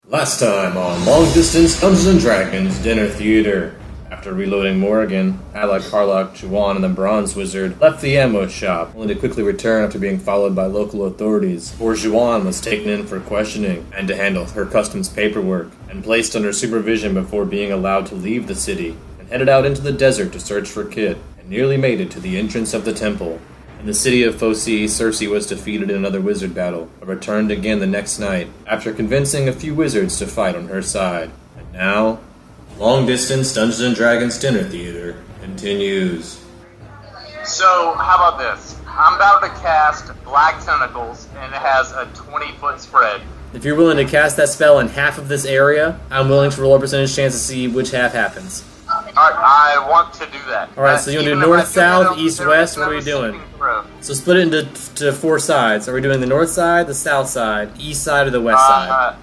Last time on Long Distance Dungeons & Dragons Dinner Theater. After reloading Morrigan, Alec, Harlock, Juwan, and the Bronze Wizard left the ammo shop, only to quickly return after being followed by local authorities, for Juwan was taken in for questioning and to handle her customs paperwork, and placed under supervision before being allowed to leave the city, and headed out into the desert to search for Kit, and nearly made it to the entrance of the temple. In the city of Foci, Cersei was defeated in another wizard battle, but returned again the next night, after convincing a few wizards to fight on her side. And now, Long Distance Dungeons & Dragons Dinner Theater continues. So, how about this? I'm about to cast Black Tentacles, and it has a 20-foot spread. If you're willing to cast that spell in half of this area, I'm willing to roll a percentage chance to see which half happens. Alright, I want to do that. Alright, so you want to do north, south, east, west? What are we doing? So split it into four sides. Are we doing the north side, the south side, east side, or the west side?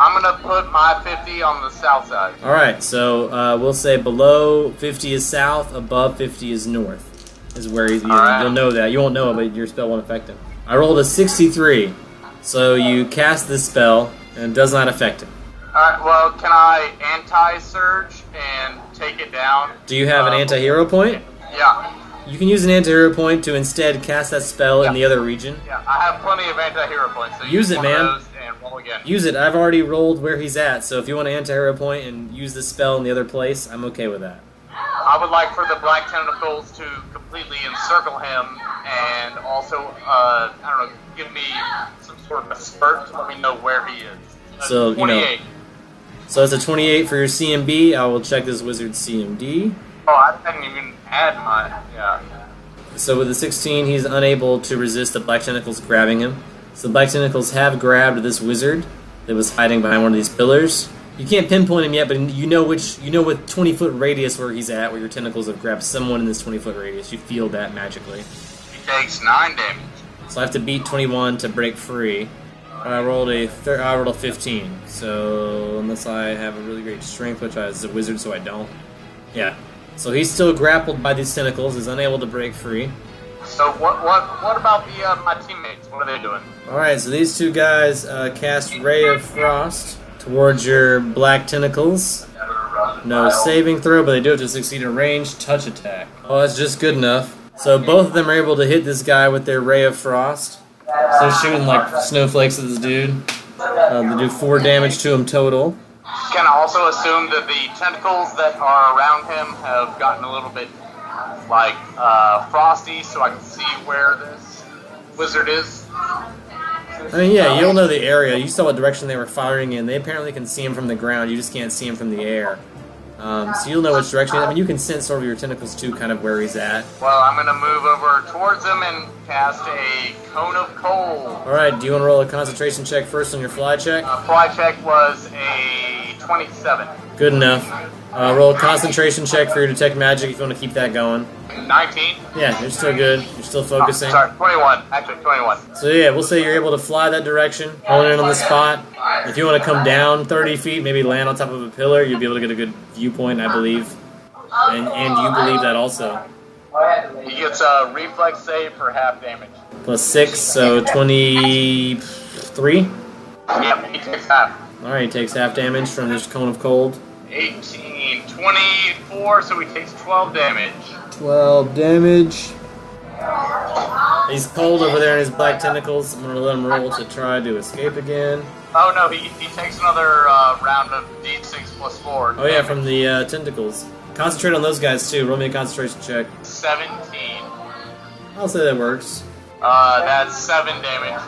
I'm going to put my 50 on the south side. Alright, so we'll say below 50 is south, above 50 is north. Is where you'll know that. You won't know it, but your spell won't affect him. I rolled a 63. So you cast this spell, and it does not affect him. Alright, well, can I anti-surge and take it down? Do you have an anti-hero point? Yeah. You can use an anti-hero point to instead cast that spell in the other region. Yeah, I have plenty of anti-hero points. So use it, man. And roll again. Use it. I've already rolled where he's at, so if you want an anti-hero point and use the spell in the other place, I'm okay with that. I would like for the Black Tentacles to completely encircle him and also, I don't know, give me some sort of a spurt to let me know where he is. So, 28. So it's a 28 for your CMB. I will check this wizard's CMD. Oh, I didn't even add my, So with the 16, he's unable to resist the Black Tentacles grabbing him. So the Black Tentacles have grabbed this wizard that was hiding behind one of these pillars. You can't pinpoint him yet, but you know with 20-foot radius where he's at, where your tentacles have grabbed someone in this 20-foot radius. You feel that magically. He takes 9 damage. So I have to beat 21 to break free. I rolled a 15. So unless I have a really great strength, which I is a wizard, so I don't. Yeah. So he's still grappled by these tentacles. Is unable to break free. So what about my teammates? What are they doing? All right. So these two guys cast Ray of Frost towards your black tentacles. No saving throw, but they do have to succeed a ranged touch attack. Oh, that's just good enough. So both of them are able to hit this guy with their Ray of Frost. So they're shooting like snowflakes at this dude. They do 4 damage to him total. Can I also assume that the tentacles that are around him have gotten a little bit like frosty, so I can see where this wizard is? I mean, yeah, you'll know the area. You saw what direction they were firing in. They apparently can see him from the ground. You just can't see him from the air. So you'll know which direction. I mean, you can sense over your tentacles, too, kind of where he's at. Well, I'm going to move over towards him and cast a Cone of Cold. Alright, do you want to roll a concentration check first on your fly check? Fly check was a 27. Good enough. Roll a concentration check for your detect magic if you want to keep that going. 19? Yeah, you're still good. You're still focusing. Sorry, 21. Actually, 21. So yeah, we'll say you're able to fly that direction, hone in on the spot. If you want to come down 30 feet, maybe land on top of a pillar, you'll be able to get a good viewpoint, I believe. And you believe that also. He gets a reflex save for half damage. Plus 6, so 23? Yep, he takes half. Alright, he takes half damage from this Cone of Cold. 18, 24, so he takes 12 damage. 12 damage. He's cold over there in his black tentacles. I'm going to let him roll to try to escape again. Oh no, he takes another round of D6 plus 4. Oh yeah, from the tentacles. Concentrate on those guys too. Roll me a concentration check. 17. I'll say that works. That's 7 damage.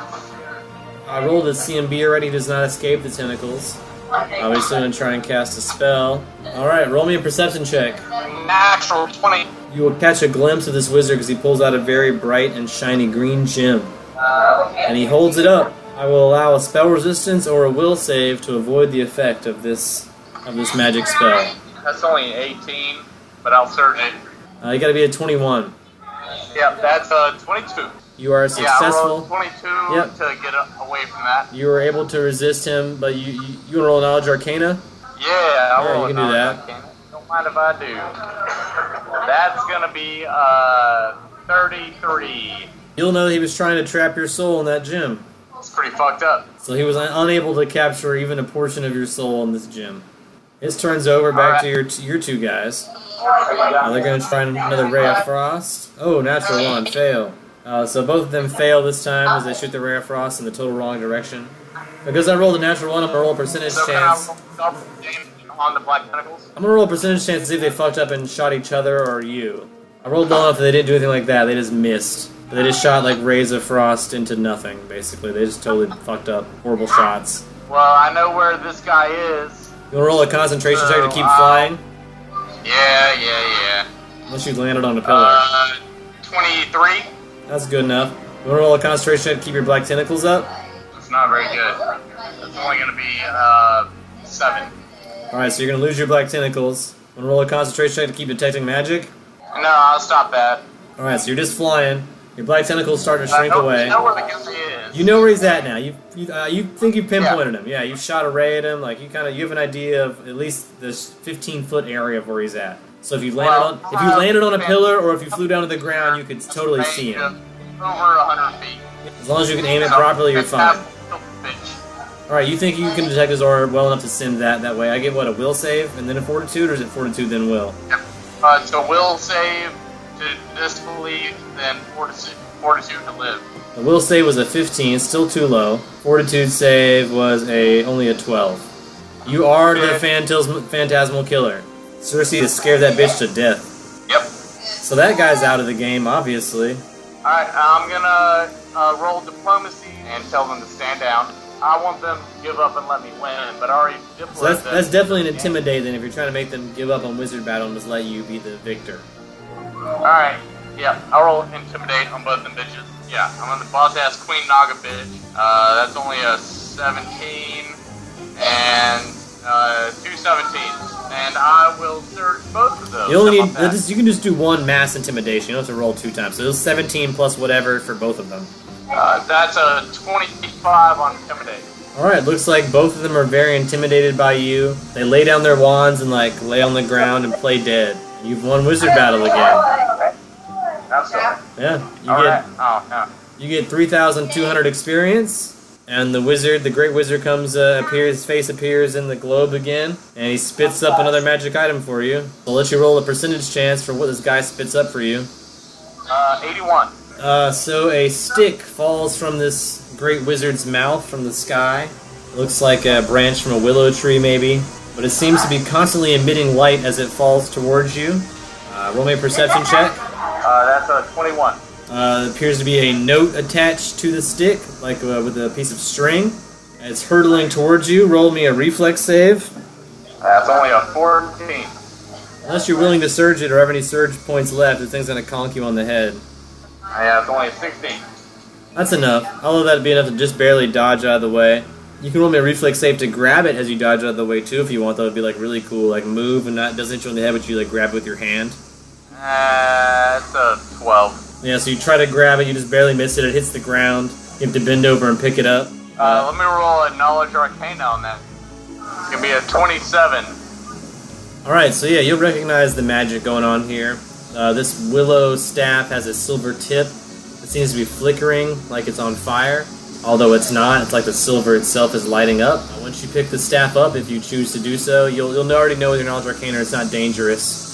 I rolled a CMB already. He does not escape the tentacles. Obviously, I'm going to try and cast a spell. Alright, roll me a perception check. Natural 20. You will catch a glimpse of this wizard because he pulls out a very bright and shiny green gem. And he holds it up. I will allow a spell resistance or a will save to avoid the effect of this magic spell. That's only 18, but I'll surge it. You got to be at 21. Yep, that's 22. You are successful. Yeah, I rolled 22 to get away from that. You were able to resist him, but you want to roll Knowledge Arcana? Yeah, you can do that. Arcana. Don't mind if I do. That's going to be 33. You'll know that he was trying to trap your soul in that gem. It's pretty fucked up. So he was unable to capture even a portion of your soul in this gym. His turn's over. Back to your two guys. They're going to try another Ray of Frost. Oh, natural one. Fail. So both of them fail this time as they shoot the Ray of Frost in the total wrong direction. Because I rolled a natural one, I'm going to roll a percentage chance. On the Black Tentacles? I'm going to roll a percentage chance to see if they fucked up and shot each other or you. I rolled low enough that they didn't do anything like that. They just missed. They just shot like rays of frost into nothing, basically. They just totally fucked up. Horrible shots. Well, I know where this guy is. You want to roll a concentration check to keep flying? Yeah. Unless you landed on a pillar. 23. That's good enough. You want to roll a concentration check to keep your black tentacles up? It's not very good. It's only going to be 7. Alright, so you're going to lose your black tentacles. Want to roll a concentration check to keep detecting magic? No, I'll stop that. Alright, so you're just flying. Your black tentacles start to shrink away. I know where the guy is. You know where he's at now. You think you pinpointed him. Yeah, you shot a ray at him. Like you have an idea of at least this 15-foot area of where he's at. So if you landed on a pillar or if you flew down to the ground, you could totally see him. Over 100 feet. As long as you can aim it properly, you're fine. Alright, you think you can detect his aura well enough to send that way. I get what, a will save and then a fortitude, or is it fortitude then will? Yep. So will save to disbelieve, then fortitude to live. The will save was a 15, still too low. Fortitude save was only a 12. You are the phantasmal killer. Cersei has scared that bitch to death. Yep. So that guy's out of the game, obviously. Alright, I'm gonna roll diplomacy and tell them to stand down. I want them to give up and let me win, but I already diplomated. So that's definitely an intimidate then if you're trying to make them give up on wizard battle and just let you be the victor. Alright, yeah, I'll roll intimidate on both them bitches. Yeah, I'm on the boss-ass Queen Naga bitch. That's only a 17 and 2 17s. And I will search both of those. You only need, you can just do one mass intimidation. You don't have to roll 2 times. So it was 17 plus whatever for both of them. That's a 25 on intimidate. Alright, looks like both of them are very intimidated by you. They lay down their wands and like lay on the ground and play dead. You've won wizard battle again. That's good. Yeah, you get 3,200 experience, and the great wizard comes, his face appears in the globe again, and he spits up another magic item for you. I'll let you roll a percentage chance for what this guy spits up for you. 81. So a stick falls from this great wizard's mouth from the sky. It looks like a branch from a willow tree, maybe, but it seems to be constantly emitting light as it falls towards you. Roll me a perception check. That's a 21. There appears to be a note attached to the stick, like with a piece of string. It's hurtling towards you. Roll me a reflex save. That's only a 14. Unless you're willing to surge it or have any surge points left, the thing's going to conk you on the head. Yeah, it's only a 16. That's enough. All of that would be enough to just barely dodge out of the way. You can roll me a reflex save to grab it as you dodge out of the way too, if you want. That would be like really cool. Like move and not doesn't hit you on the head, but you like grab it with your hand. It's a 12. Yeah, so you try to grab it, you just barely miss it. It hits the ground. You have to bend over and pick it up. Let me roll a knowledge arcana on that. It's gonna be a 27. Alright, so yeah, you'll recognize the magic going on here. This willow staff has a silver tip. It seems to be flickering like it's on fire. Although it's not, it's like the silver itself is lighting up. Once you pick the staff up, if you choose to do so, you'll already know with your knowledge arcana it's not dangerous.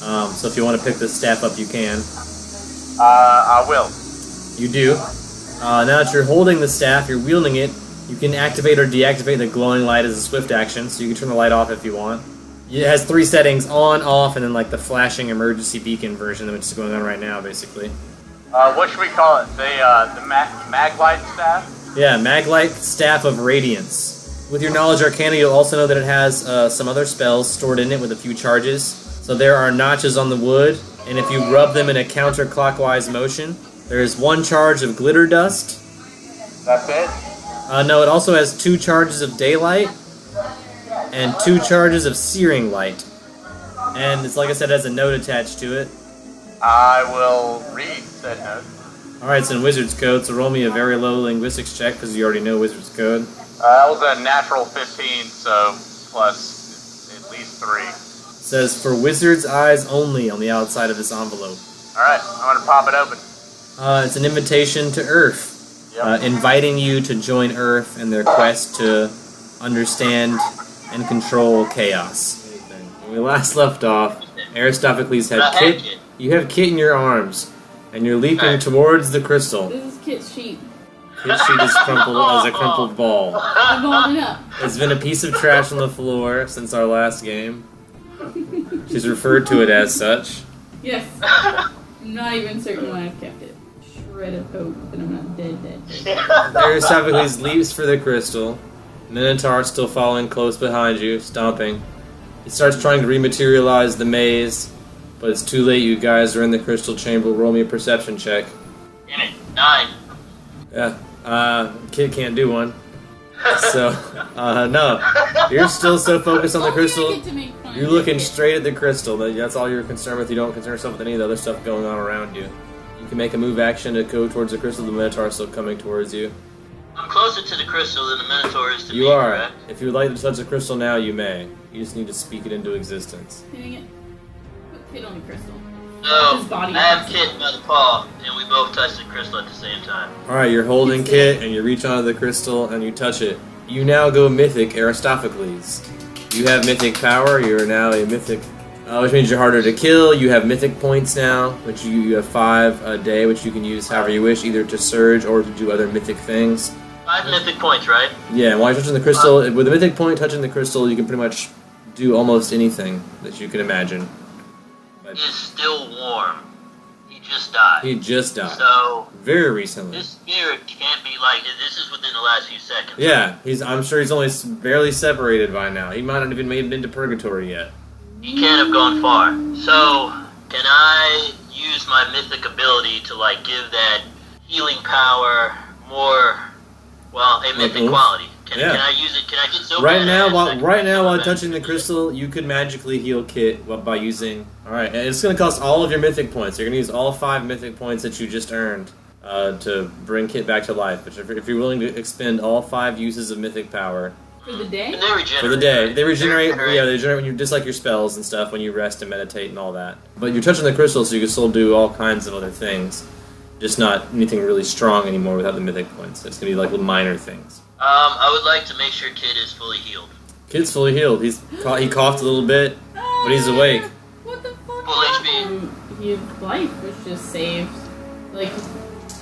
So if you want to pick the staff up, you can. I will. You do. Now that you're holding the staff, you're wielding it, you can activate or deactivate the glowing light as a swift action, so you can turn the light off if you want. It has 3 settings, on, off, and then like the flashing emergency beacon version, which is going on right now, basically. What should we call it? The Maglite staff? Yeah, Maglite Staff of Radiance. With your knowledge arcana, you'll also know that it has some other spells stored in it with a few charges. So there are notches on the wood, and if you rub them in a counterclockwise motion, there is 1 charge of glitter dust. That's it? No, it also has 2 charges of daylight and 2 charges of searing light. And it's like I said, it has a note attached to it. I will read said note. Alright, it's in Wizard's Code, so roll me a very low linguistics check, because you already know Wizard's Code. That was a natural 15, so plus at least 3. It says, for wizard's eyes only on the outside of this envelope. Alright, I'm going to pop it open. It's an invitation to Earth. inviting you to join Earth in their quest to understand and control chaos. When we last left off, Aristophanes had Kit. You have Kit in your arms, and you're leaping towards the crystal. This is Kit's sheet. Kit's sheet is crumpled as a crumpled ball. I balled it up. It's been a piece of trash on the floor since our last game. She's referred to it as such. Yes. I'm not even certain why I've kept it. Shred of hope that I'm not dead. Aristophanes leaps for the crystal. Minotaur still following close behind you, stomping. He starts trying to rematerialize the maze, but it's too late. You guys are in the crystal chamber. Roll me a perception check. In it. 9. Yeah, Kid can't do one. So, no. You're still so focused on the crystal. You're looking straight at the crystal. That's all you're concerned with. You don't concern yourself with any of the other stuff going on around you. You can make a move action to go towards the crystal. The Minotaur is still coming towards you. I'm closer to the crystal than the Minotaur is to me. You are. Correct? If you would like to touch the crystal now, you may. You just need to speak it into existence. Hitting it. Put Kit on the crystal. So, His body I have is- Kit by the paw, and we both touch the crystal at the same time. Alright, you're holding Kit, and you reach onto the crystal, and you touch it. You now go Mythic Aristophanes. You have Mythic power, you're now a Mythic, which means you're harder to kill. You have Mythic points now, which you have 5 a day, which you can use however you wish, either to surge or to do other Mythic things. 5 mythic points, right? Yeah, and while you're touching the crystal, with a Mythic point touching the crystal, you can pretty much do almost anything that you can imagine. But He is still warm. He just died. he just died. So, Very recently. this spirit can't be like, this is within the last few seconds. Yeah, I'm sure he's only barely separated by now. He might not even made it into purgatory yet. He can't have gone far. So, can I use my mythic ability to, like, give that healing power more, well, a mythic oomph? quality? Can Yeah. I use it? Can I get so Right bad now, at it? while touching the crystal, you could magically heal Kit by using. All right, and it's going to cost all of your mythic points. You're going to use all 5 mythic points that you just earned to bring Kit back to life. But if you're willing to expend all 5 uses of mythic power For the day? And they regenerate. for the day, they regenerate. They Yeah, they regenerate when you just like your spells and stuff when you rest and meditate and all that. But you're touching the crystal, so you can still do all kinds of other things. Just not anything really strong anymore without the mythic points. It's going to be like little minor things. I would like to make sure Kid is fully healed. Kit's fully healed. He coughed a little bit, but he's awake. What the fuck? Full HP. His life was just saved. Like,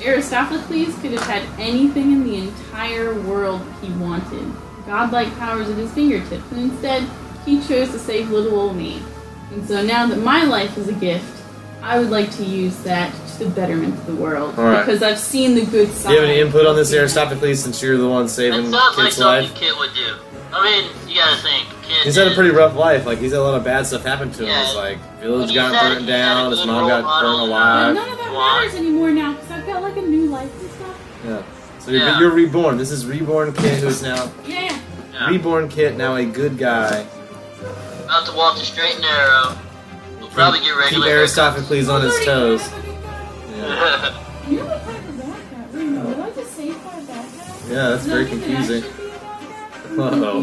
Aristophanes could have had anything in the entire world he wanted. Godlike powers at his fingertips. And instead, he chose to save little old me. And so now that my life is a gift, I would like to use that to the betterment of the world. All right. Because I've seen the good side. Do you have any input on this, of Aristophanes, since you're the one That saving sounds like Kit's something life? Kid would do. I mean, you gotta think. Kid He's had a is- pretty rough life. Like, he's had a lot of bad stuff happen to him. Yeah. It's like, village He's got had- burnt he's had a down, his good mom role got model. burnt But alive. none of that matters anymore now, because I've got like a new life and stuff. Yeah. So Yeah. you're reborn. This is reborn Kit, who's now Yeah. Yeah. reborn Kit, now a good guy. About to walk the straight and narrow. We'll probably get Keep regular Aristophanes on his toes. Yeah, haircuts. You know what type of backpack? Wait a minute, did I just save my backpack? yeah, that's very Does that mean that I confusing. should be a backpack? Uh-oh.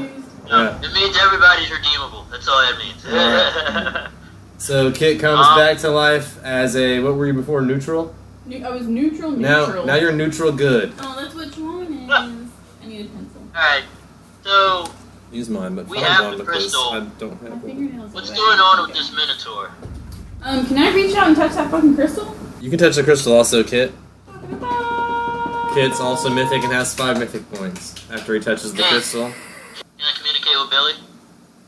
No, Yeah. it means everybody's redeemable. That's all that means. So Kit comes back to life as a, what were you before, neutral? I was neutral. Now you're neutral good. Oh, that's what one is. I need a pencil. Alright, so Use mine, but We find have one the because crystal. I don't My have one. fingernails. what's are going wet. on with this Minotaur? Can I reach out and touch that fucking crystal? You can touch the crystal also, Kit. Kit's also mythic and has 5 mythic points after he touches the Yeah. crystal. Can I communicate with Billy?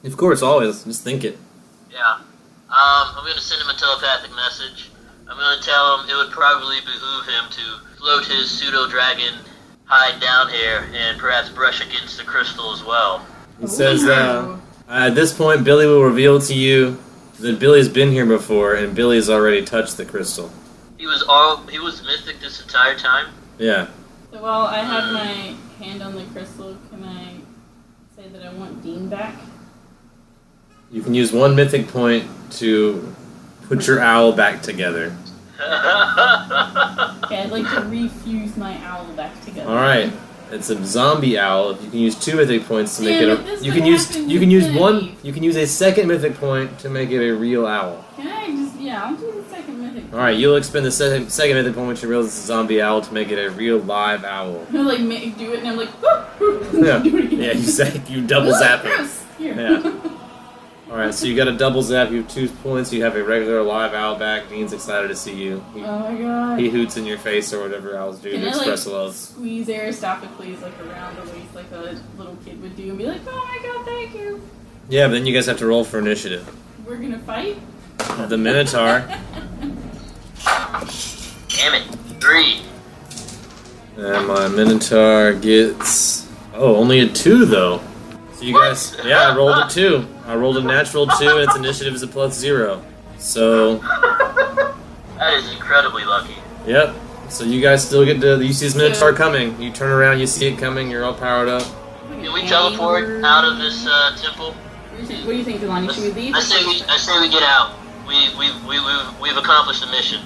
Of course, always. Just think it. Yeah. I'm gonna send him a telepathic message. I'm gonna tell him it would probably behoove him to float his pseudo-dragon hide down here and perhaps brush against the crystal as well. He says, at this point, Billy will reveal to you that Billy's been here before, and Billy's already touched the crystal. He was mythic this entire time? Yeah. So while I have my hand on the crystal, can I say that I want Dean back? You can use 1 mythic point to put your owl back together. Okay, I'd like to refuse my owl back together. Alright. It's a zombie owl. You can use 2 mythic points to make Damn it it, this a. You is can what use happens you can with use Infinity. you can use a second mythic point to make it a real owl. Can I just, I'll do the second mythic Alright, you'll expend the second mythic point when you realize it's a zombie owl to make it a real live owl. I like do it and I'm like, Yeah, do it again. yeah, you double zap it. Gross. Here. Yeah. Alright, so you got a double zap, you have 2 points, you have a regular live owl back. Dean's excited to see you. Oh my god. He hoots in your face or whatever owls do Can to I, express like, love. squeeze Aristophanes like around the waist like a little kid would do and be like, oh my god, thank you. Yeah, but then you guys have to roll for initiative. We're gonna fight? The Minotaur. Damn it. 3. And my Minotaur gets... Oh, only a 2 though. So you guys... Yeah, I rolled a 2. I rolled a natural 2 and its initiative is a +0. So... That is incredibly lucky. Yep. So you guys still get to... You see this Minotaur coming. You turn around, you see it coming, you're all powered up. Can we teleport out of this temple? What do you think, Delani? Should we leave? I say we get out. We've accomplished the mission.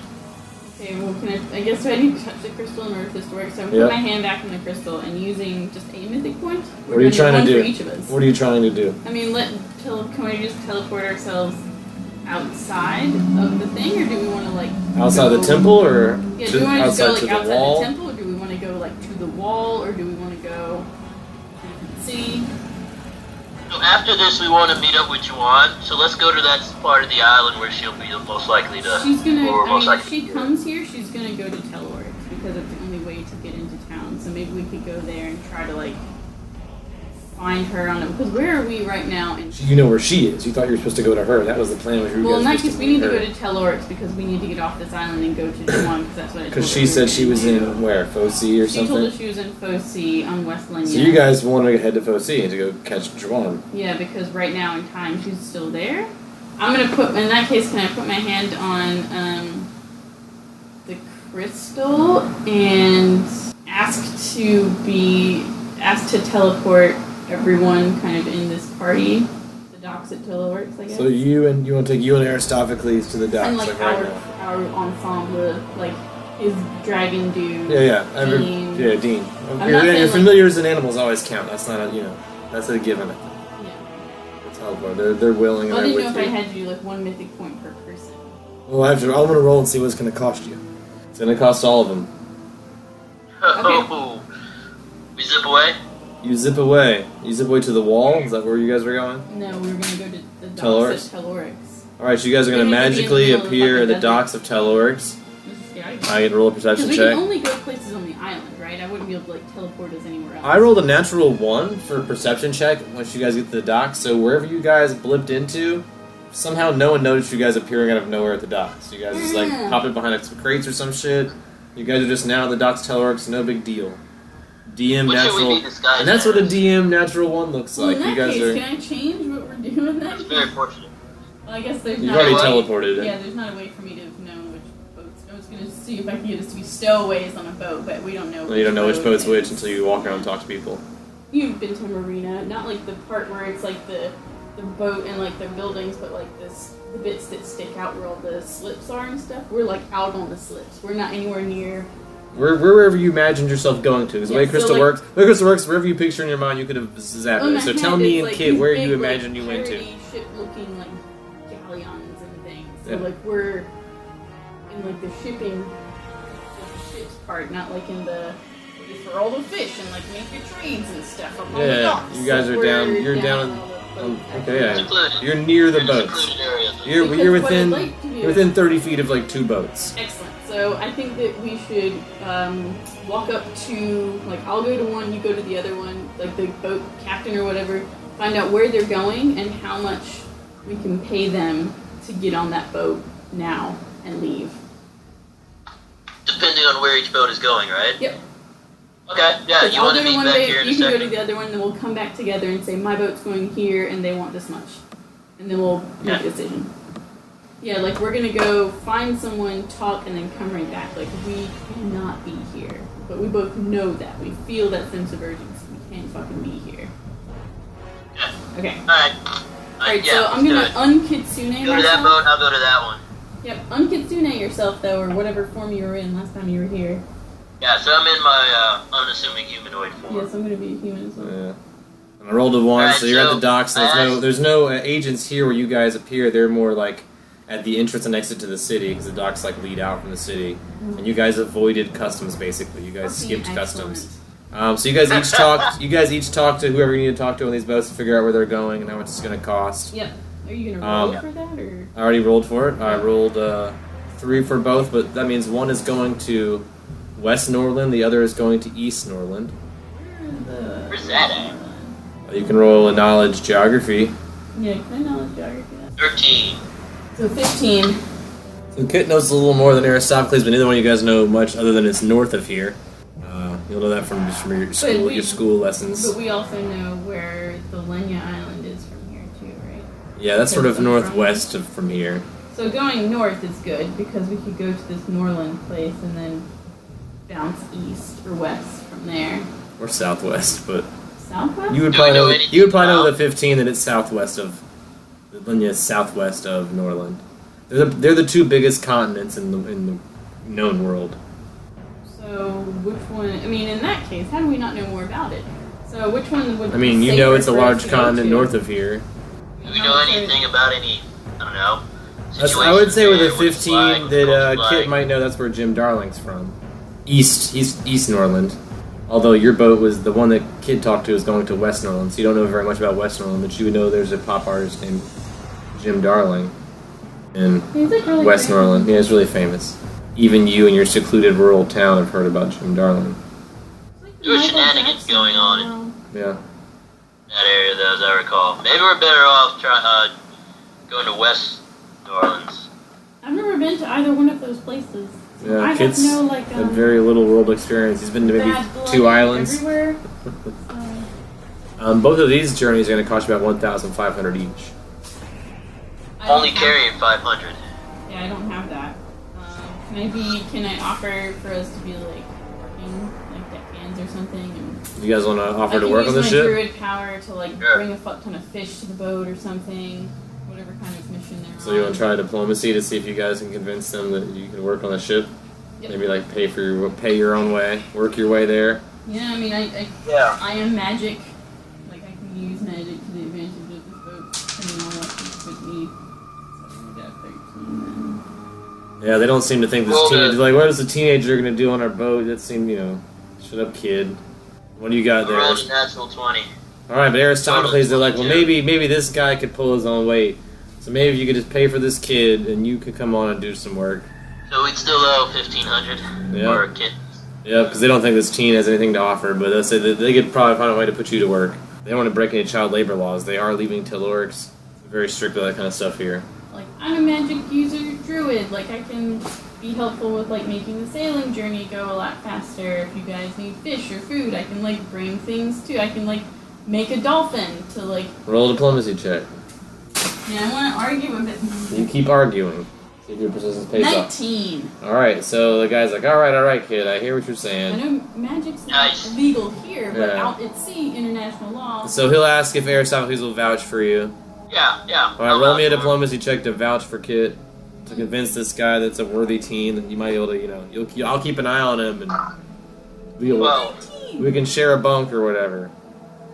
Okay, well, I guess do I need to touch the crystal in order for this to work? So I'm putting my hand back in the crystal and using just a mythic point. What are you trying to do? For each of us. What are you trying to do? I mean, can we just teleport ourselves outside of the thing, or do we want to like Outside go, the temple, or yeah? Do we want to just go like to the outside wall? the temple, or do we want to go like to the wall, or do we want to go see? So after this, we want to meet up with Juan. So let's go to that part of the island where she'll be the most likely to. She's gonna. or most I mean, if likely she comes here, she's gonna go to Telorix because it's the only way to get into town. So maybe we could go there and try to like find her on it. Because where are we right now? You know where she is. You thought you were supposed to go to her. That was the plan. Well, in that case, we need to go to Telorix because we need to get off this island and go to Juan because that's what I told her. Because she said she was in where? Foci or She something? told us she was in Foci on West Linya. So you guys wanted to head to Foci to go catch Juan. Yeah, because right now in time she's still there. I'm gonna put. In that case, can I put my hand on the crystal and ask to teleport everyone kind of in this party? The docks at Telorix, I guess. So you want to take you and Aristophanes to the docks, And like right now. our ensemble, like his dragon dude. Yeah. Dean. Dean. I'm not saying, Your like- familiars and animals always count. That's not that's a given. Yeah. Teleport. They're willing and I they're didn't know with if I you. had to do like one mythic point per person. Well, I'm going to roll and see what it's going to cost you. It's going to cost all of them. Oh, we zip away. You zip away. You zip away to the wall. Is that where you guys were going? No, we were gonna go to the docks Telorix? at Telorix. All right. So you guys are going to We need to be in the magically middle of the appear at the fucking docks of Telorix. Yeah, I get to roll a because perception we check. can only go places on the island, right? I wouldn't be able to like teleport us anywhere else. I rolled a natural 1 for perception check once you guys get to the docks. So wherever you guys blipped into, somehow no one noticed you guys appearing out of nowhere at the docks. You guys just like popped up behind some crates or some shit. You guys are just now at the docks Telorix, no big deal. DM What should we natural, be disguised and that's what a as? DM natural 1 looks Well, like. in that You guys case, are. can I change what we're doing then? That's very fortunate. Well, I guess there's You've not already a way. teleported. Yeah, there's not a way for me to have known which boats. I was gonna see if I could get us to be stowaways on a boat, but we don't know. You don't know which boat's boat which is. until you walk around and talk to people. You've been to Marina, not like the part where it's like the boat and like the buildings, but like the bits that stick out where all the slips are and stuff. We're like out on the slips. We're not anywhere near. We're wherever you imagined yourself going to. Because the way Yeah, so, Crystal like- works, wherever you picture in your mind, you could have zapped On it. my So head, tell me it's, and like, Kit these where big, you imagine you went to. parody ship-looking like galleons and things. So Yeah. like we're in like the shipping, like, the ships part, not like in the for all the fish and like make your trades and stuff up on the Yeah, docks. you guys So are down. we're You're down. on the boat, Okay, yeah. Secluded. You're near the It's a boats. secluded area. You're Because what I'd within like to do- you're within 30 feet of like 2 boats. Excellent. So I think that we should walk up to, like, I'll go to one, you go to the other one, like the boat captain or whatever, find out where they're going and how much we can pay them to get on that boat now and leave. Depending on where each boat is going, right? Yep. Okay, yeah, Because you I'll want go to to meet one back bay, here in a you can go to second? the other one, then we'll come back together and say, my boat's going here and they want this much. And then we'll make a decision. Yeah, like we're gonna go find someone, talk, and then come right back. Like we cannot be here, but we both know that. We feel that sense of urgency. We can't fucking be here. Yeah. Okay. Alright. Alright, yeah, so I'm gonna let's do it. unkitsune Go to that myself. boat, I'll go to that one. Yep, unkitsune yourself though, or whatever form you were in last time you were here. Yeah, so I'm in my unassuming humanoid form. Yes, I'm gonna be a human as well. Yeah. And I rolled a 1, Alright, so you're at so the docks. I There's no agents here where you guys appear. They're more like at the entrance and exit to the city, because the docks like lead out from the city, and you guys avoided customs basically. You guys skipped customs. So you guys each talked. You guys each talked to whoever you need to talk to on these boats to figure out where they're going and how much it's going to cost. Yep. Are you gonna roll for that, or? I already rolled for it. I rolled 3 for both, but that means one is going to West Norland, the other is going to East Norland. Where's that at? You can roll a knowledge geography. Yeah, can I knowledge geography? 13. So 15. So Kit knows a little more than Aristocles, but neither one of you guys know much other than it's north of here. You'll know that from your school lessons. But we also know where the Lenya Island is from here too, right? Yeah, that's sort of northwest from here. So going north is good because we could go to this Norland place and then bounce east or west from there. Or southwest, but Southwest? you would probably know with the 15 that it's southwest of the Lenya is southwest of Norland. They're the two biggest continents in the known world. So which one? I mean, in that case, how do we not know more about it? So which one would? I mean, you know it's a large continent north of here. Do we know anything about any, I don't know, I would say with a situations 15 there, that what's Kit like? might know that's where Jim Darling's from. East Norland. Although your boat was the one that Kid talked to is going to West Norland, so you don't know very much about West Norland, but you would know there's a pop artist named Jim Darling in He's like really West famous. Norland. Yeah, he's really famous. Even you in your secluded rural town have heard about Jim Darling. There were shenanigans going on in Yeah. that area, though, as I recall. Maybe we're better off going to West New Orleans. I've never been to either one of those places. So Yeah, I Kit's have no like had very little world experience. He's been to maybe bad blood 2 islands. everywhere. So, Both of these journeys are going to cost you about 1,500 each. I don't Only have- carrying 500. Yeah, I don't have that. Can I offer for us to be like working like deckhands or something? And You guys want to offer I to can work on use this my ship? druid power to like Sure. bring a fuck ton of fish to the boat or something. Whatever kind of mission they're So on. you want to try diplomacy to see if you guys can convince them that you can work on the ship? Yep. Maybe like pay your own way, work your way there. Yeah, I mean, Yeah. I am magic. Like, I can use magic to the advantage of this boat, depending on what people would need. So we got 13 then. Yeah, they don't seem to think this Well, teenager. Like, what is the teenager going to do on our boat? That seemed, shut up, kid. What do you got there? Rolled a natural 20. All right, but Aristocles, they're like, well, maybe this guy could pull his own weight. So maybe if you could just pay for this kid, and you could come on and do some work. So we'd still owe 1,500 Yeah. for a kid. Yeah, because they don't think this teen has anything to offer, but they'll say that they could probably find a way to put you to work. They don't want to break any child labor laws. They are leaving Tellurix. Very strict with that kind of stuff here. Like, I'm a magic user druid. Like, I can be helpful with, like, making the sailing journey go a lot faster. If you guys need fish or food, I can, like, bring things too. I can, like, make a dolphin to, like... Roll a diplomacy check. Yeah, I want to argue with it. You keep arguing. See if your persistence pays off. 19. Alright, so the guy's like, alright, kid, I hear what you're I saying. know magic's not Nice. illegal here, but Yeah. out at sea, international law. So he'll ask if Aristocles will vouch for you. Yeah. Alright, roll me a diplomacy check to vouch for Kit. To convince this guy that's a worthy teen that you might be able to, I'll keep an eye on him and Well, we can share a bunk or whatever.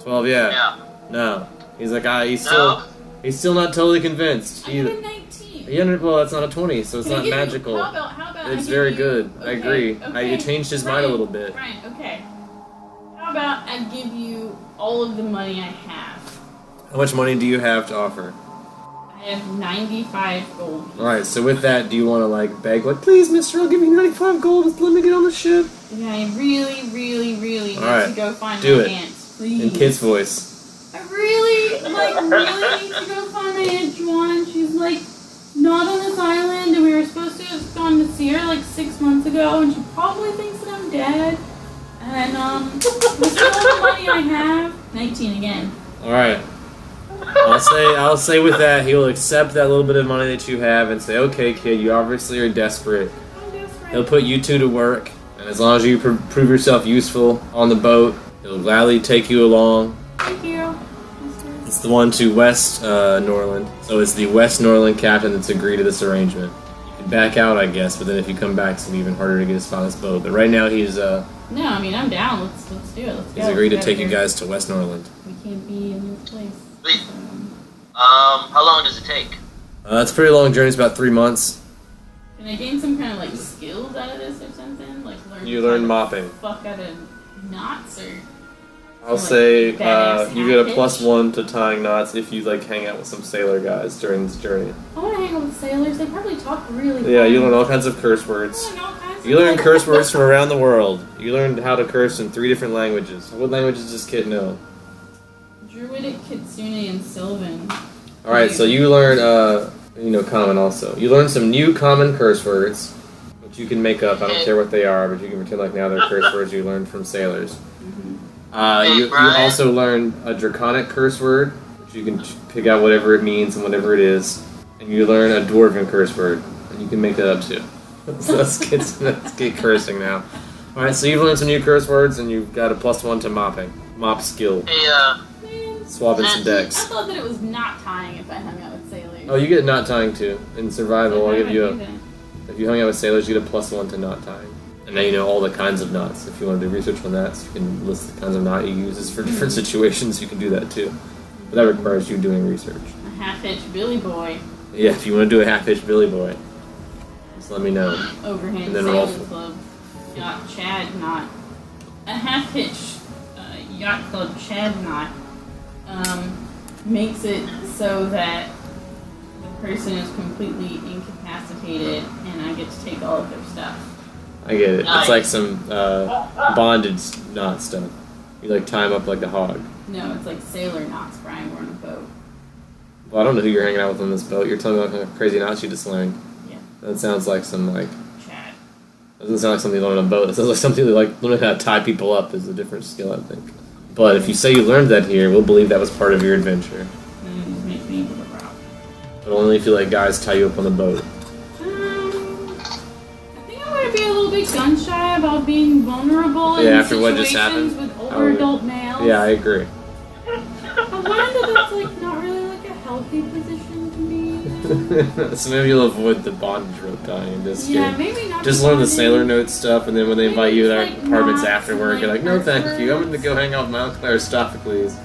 12, yeah. yeah. No. He's like, he's No. still not totally convinced. I got a 19. Well, that's not a 20, so it's Can I not give you- magical. how about I It's give very you- good. I okay, agree. okay. You changed his mind a little bit. Right, okay. How about I give you all of the money I have? How much money do you have to offer? I have 95 gold. Alright, so with that, do you want to, beg, please, mister, I'll give you 95 gold, just let me get on the ship? Yeah, I really, really, really need Alright, to go find do my it. aunt. Please. In Kit's voice. I really need to go find my Aunt Juan. She's, not on this island, and we were supposed to have gone to see her, 6 months ago, and she probably thinks that I'm dead. And, with all the money I have... 19 again. Alright. I'll say with that, he'll accept that little bit of money that you have and say, okay, kid, you obviously are desperate. I'm desperate. He'll put you two to work, and as long as you prove yourself useful on the boat, he'll gladly take you along. Thank you. It's the one to West Norland, so it's the West Norland captain that's agreed to this arrangement. You can back out, I guess, but then if you come back, it's going to be even harder to get us on this boat. But right now, he's No, I mean, I'm down. Let's do it. Let's go. he's agreed to Let's take go you here. guys to West Norland. We can't be in this place. Wait. How long does it take? It's a pretty long journey. It's about 3 months. Can I gain some kind of like skills out of this or something? Like You learn mopping. Fuck out of knots or. I'll like, say badass you get a hat +1 to tying knots if you like hang out with some sailor guys during this journey. I want to hang out with sailors. They probably talk really. Yeah, you fun. learn all kinds of curse words. I learn all kinds You of, learn like- curse words from around the world. You learned how to curse in 3 different languages. What languages does this kid know? Druidic, Kitsune, and Sylvan. Alright, so you learn, common also. You learn some new common curse words, which you can make up. I don't care what they are, but you can pretend like now they're curse words you learned from sailors. You also learn a draconic curse word, which you can pick out whatever it means and whatever it is. And you learn a dwarven curse word, and you can make that up too. So let's get cursing now. Alright, so you've learned some new curse words, and you've got a +1 to mopping. Mop skill. Hey, Swabbing some I decks. thought that it was knot tying if I hung out with sailors. Oh, you get knot tying too. In survival, I'll give you a. if you hung out with sailors, you get a +1 to knot tying. And now you know all the kinds of knots. If you want to do research on that, so you can list the kinds of knot you use for different situations, you can do that too. But that requires you doing research. A half-hitch Billy Boy. Yeah, if you want to do a half-hitch Billy Boy, just let me know. Overhand And then roll. Sailor Club. Yacht Chad knot. A half-hitch Yacht Club Chad knot makes it so that the person is completely incapacitated and I get to take all of their stuff. I get it. It's like some bondage knot stuff. You like tie them up like a hog. No, it's like sailor knots, Brian. We're on a boat. Well, I don't know who you're hanging out with on this boat. You're telling me what kind of crazy knots you just learned. Yeah. That sounds like some like. Chad. That doesn't sound like something you learn on a boat. It sounds like something like learning how to tie people up is a different skill, I think. But if you say you learned that here, we'll believe that was part of your adventure. And it just makes me able to rob. But only if you let guys tie you up on the boat. I think I'm going to be a little bit gun shy about being vulnerable in after what just situations happened? with older adult males. Yeah, I agree. I learned that that's like not really like a healthy position to be. So maybe you'll avoid the bondage rope tying and just Yeah, maybe not. just learn the sailor note stuff, and then when they invite you to their Maybe just, like, apartments knots after and, work, like, you're like, no, curse thank you. I'm words. going to go hang out with my Uncle Aristophanes. No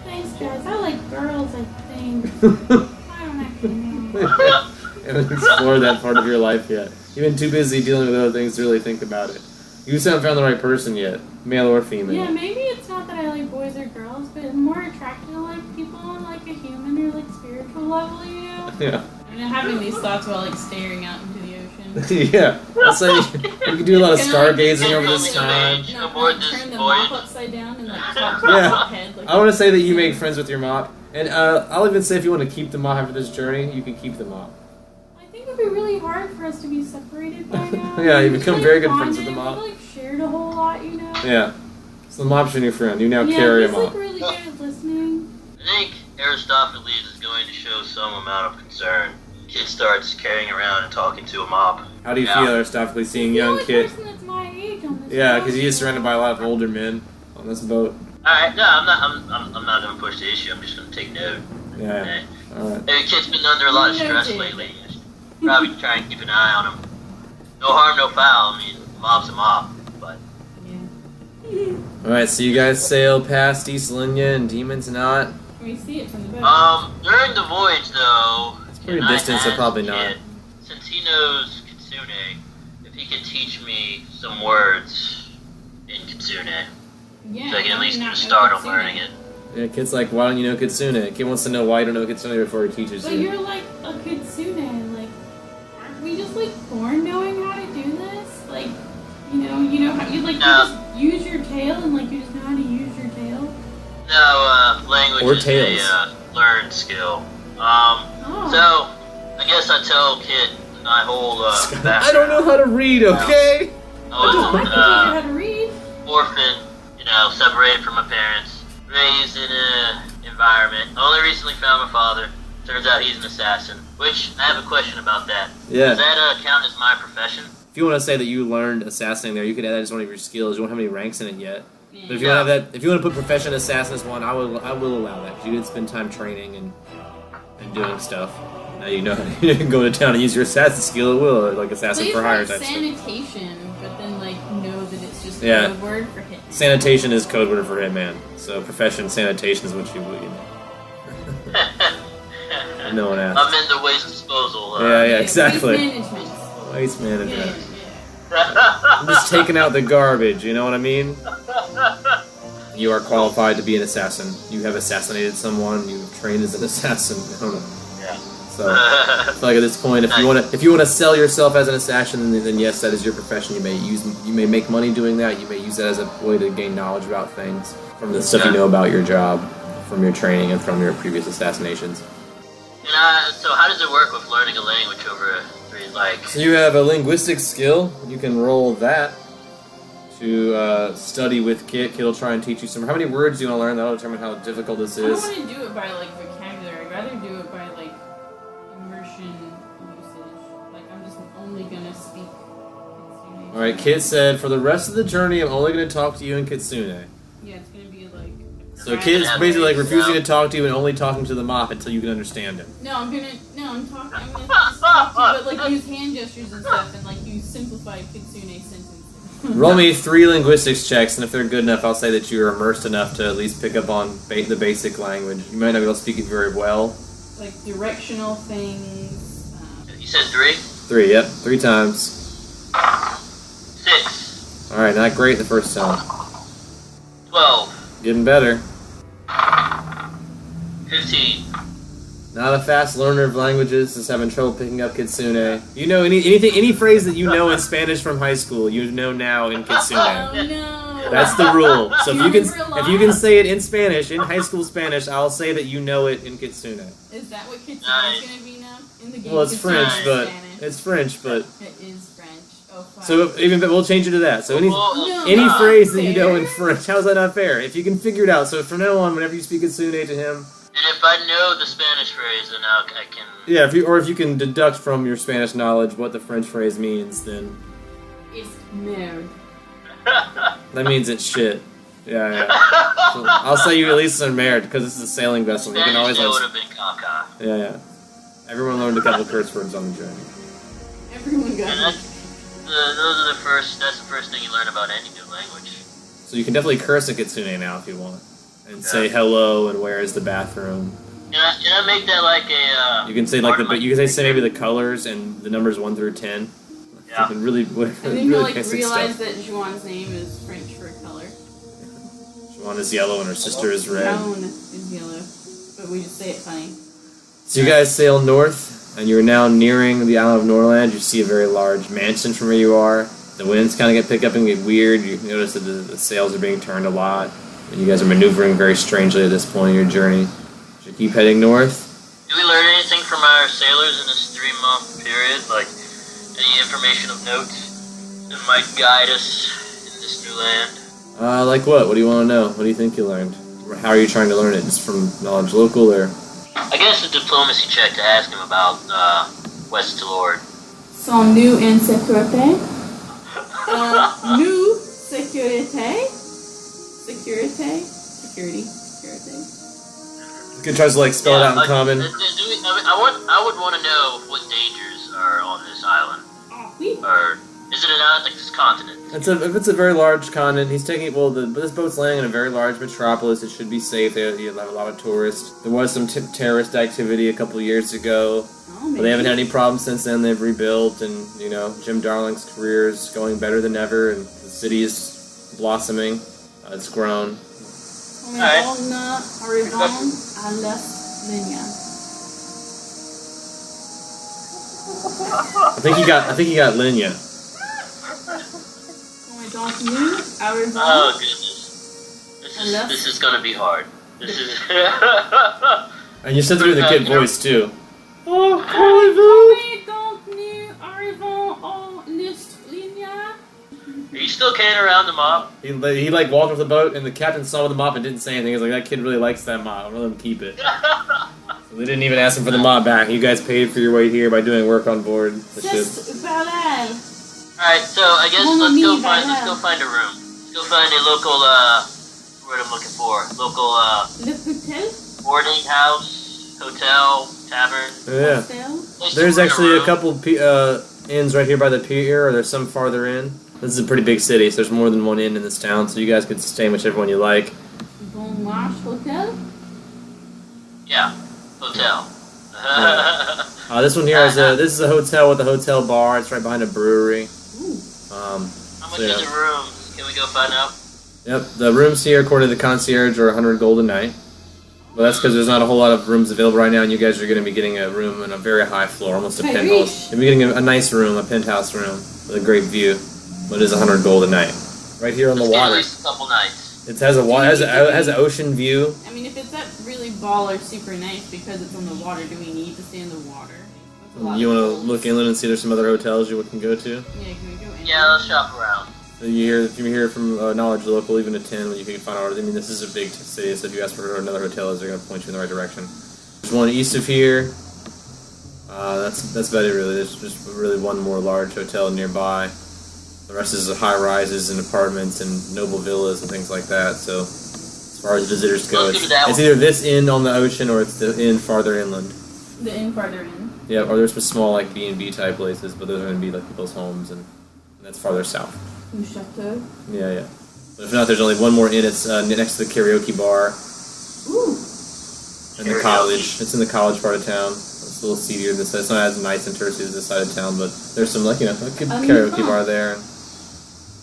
thanks, guys. I like girls, I think. I don't actually know. Haven't explored that part of your life yet. You've been too busy dealing with other things to really think about it. You just haven't found the right person yet, male or female. Yeah, maybe it's not that I like boys or girls, but I'm more attracted to like people on like a human or like spiritual level, you know? Yeah. I'm having these thoughts while like staring out into the ocean. Yeah. I'll say you can do a lot of Can I, like, stargazing over this time. No, Aboard like, this turn the voyage. mop upside down and like top to Yeah. top head. Like, I want to say that you make friends with your mop. And I'll even say if you want to keep the mop after this journey, you can keep the mop. I think it would be really hard for us to be separated by now. Yeah, you We become just, very like, good friends with the bonded. mop. We like shared a whole lot, you know? Yeah. So the mop's your new friend. You now Yeah, carry a he's mop. like really good at listening. I think Aristophanes is going to show some amount of concern. Kid starts carrying around and talking to a mop. How do you Yeah. feel, Aristophanes, seeing He's the young only kid? person that's my age on this Yeah, boat. because he is surrounded by a lot of older men on this boat. All right, no, I'm not going to push the issue. I'm just going to take note. Yeah. Okay. Alright. Maybe kid's been under a lot of stress lately. Probably try and keep an eye on him. No harm, no foul. I mean, mob's a mob, but Yeah. Alright, so you guys sail past East Linya and Demon's Knot. Can we see it from the boat? during the voyage though, it's pretty distant, so probably not. Since he knows Kitsune, if he could teach me some words in Kitsune, Yeah. so I can at how do least you get not a know start on Kitsune? learning it. Yeah, kid's like, why don't you know Kitsune? Kid wants to know why you don't know Kitsune before he teaches But you. you're like a Kitsune. Like, aren't we just like born knowing how to do this? Like, you know how you like No. you just use your tail and like you just know how to use your tail. No, language Or is tails. a learned skill. Oh. So I guess I tell Kit my whole background. I don't know how to read, okay? I I can was teach you how to read. orphan, separated from my parents, raised in an environment. I only recently found my father. Turns out he's an assassin. Which, I have a question about that. Yeah. Does that count as my profession? If you want to say that you learned assassinating there, you could add that as one of your skills. You won't have any ranks in it yet. Yeah. But if you want to have that, if you want to put profession assassin as one, I will allow that. 'Cause you did spend time training and doing stuff. Now you know you can go to town and use your assassin skill at will, or like assassin Please for hire write type stuff. sanitation, but then like know that it's just Yeah. a code word for hit. Sanitation is code word for hitman. So profession sanitation is what you know. No one asked. I'm into waste disposal. Yeah, exactly. Waste management. Waste management. Yeah. I'm just taking out the garbage, you know what I mean? You are qualified to be an assassin. You have assassinated someone, you have trained as an assassin. I don't know. Yeah. So, I feel like at this point, if you want to sell yourself as an assassin, then yes, that is your profession. You may make money doing that. You may use that as a way to gain knowledge about things from the stuff you know about your job, from your training, and from your previous assassinations. So how does it work with learning a language over 3? So you have a linguistic skill. You can roll that to study with Kit. Kit will try and teach you some. How many words do you want to learn? That'll determine how difficult this I don't is. want to do it by like vocabulary. I'd rather do it by like immersion usage. Like I'm just only gonna speak Kitsune. Alright, Kit said, for the rest of the journey, I'm only going to talk to you in Kitsune. Yeah, it's gonna be like. So Kit's basically like refusing to talk to you and only talking to the mop until you can understand him. No, I'm gonna just talk to you, but like use hand gestures and stuff, and like use simplified Kitsune sentences. Roll me 3 linguistics checks, and if they're good enough, I'll say that you are immersed enough to at least pick up on the basic language. You might not be able to speak it very well. Like directional things. You said 3? 3, yep. 3 times. 6. Alright, not great the first time. 12. Getting better. 15. Not a fast learner of languages, just having trouble picking up Kitsune. You know any phrase that you know in Spanish from high school, you know now in Kitsune. Oh no! That's the rule. So if you can say it in Spanish, in high school Spanish, I'll say that you know it in Kitsune. Is that what Kitsune Nice. is gonna be now in the game? Well, it's Kitsune French, is but Spanish. it's French, but It is French. Oh, fuck. so we'll change it to that. So any No, phrase that you know fair. in French, how is that not fair? If you can figure it out, so from now on, whenever you speak Kitsune to him, And if I know the Spanish phrase, then I can... yeah, if you can deduct from your Spanish knowledge what the French phrase means, then It's merde. that means it's shit. Yeah. So I'll say you at least learn merit because this is a sailing vessel. You can always Spanish would learn. have been caca. Yeah. Everyone learned a couple curse words on the journey. Everyone got And it. that's the first thing you learn about any new language. So you can definitely curse a Kitsune now if you want, and say hello and where is the bathroom. Can I make that like a... You can say say maybe the colors and the numbers 1 through 10. Yeah. You can really And then you like basic realize stuff. that Juan's name is French for color. One is yellow and her sister is red. Joan is yellow, but we just say it funny. So you guys sail north, and you're now nearing the island of Norland. You see a very large mansion from where you are. The winds kind of get picked up and get weird. You notice that the sails are being turned a lot. And you guys are maneuvering very strangely at this point in your journey. You keep heading north. Do we learn anything from our sailors in this 3-month period? Like, any information of note that might guide us in this new land? Like what? What do you want to know? What do you think you learned? How are you trying to learn it? Just from knowledge local, or? I guess a diplomacy check to ask him about West Lord. Son nous en sécurité? Nous sécurité? Security. You can try to like spell it out in like, common. I would want to know what dangers are on this island. Oh, oui. Or is it an island like this continent? If it's a very large continent, he's taking this boat's landing in a very large metropolis. It should be safe. You'll have a lot of tourists. There was some terrorist activity a couple years ago, Oh, but they haven't had any problems since then. They've rebuilt, and Jim Darling's career is going better than ever, and the city is blossoming. It's grown. On arrivant à las lignes. I think he got Linya. Donc nous arrivons. Oh goodness, this is gonna be hard. This is. And you said to do the kid voice too. Donc nous arrivons à las lignes. Are you still carrying around the mop? He like walked off the boat, and the captain saw the mop and didn't say anything. He was like, "That kid really likes that mop. I'll let him keep it." So they didn't even ask him for the mop back. You guys paid for your weight here by doing work on board the ship. C'est parallèle. Alright, so I guess let's go find a room. Let's go find a local word I'm looking for. Local Le hotel. boarding house, hotel, tavern. Yeah. Hostel. There's actually a couple inns right here by the pier, or there's some farther in. This is a pretty big city, so there's more than one inn in this town, so you guys could stay in whichever one you like. Bon Marche Hotel. Yeah, hotel. This one here is this is a hotel with a hotel bar. It's right behind a brewery. Ooh. How much is the room? Can we go find out? Yep, the rooms here, according to the concierge, are 100 gold a night. But that's because there's not a whole lot of rooms available right now, and you guys are going to be getting a room in a very high floor, almost a penthouse. You'll be getting a nice room, a penthouse room, with a great view. But it is 100 gold a night. Right here on the water. At least a couple nighs. It has an ocean view. I mean, if it's that really baller super nice because it's on the water, do we need to stay in the water? You want to look inland and see there's some other hotels you can go to? Yeah, can we go in? Yeah, let's shop around. If you hear from knowledge local, even a 10, you can find out. I mean, this is a big city, so if you ask for another hotel, they're going to point you in the right direction. There's one east of here. That's about it, really. There's just really one more large hotel nearby. The rest is high rises and apartments and noble villas and things like that. So, as far as visitors go, it's either this inn on the ocean or it's the inn farther inland. The inn farther in. Yeah, or there's some small like B&B type places, but those are going to be like people's homes, and that's farther south. Chateau. Yeah. But if not, there's only one more inn. It's next to the karaoke bar. Ooh. And the college. It's in the college part of town. It's a little seedier. It's not as nice and touristy as this side of town, but there's some a good karaoke bar there.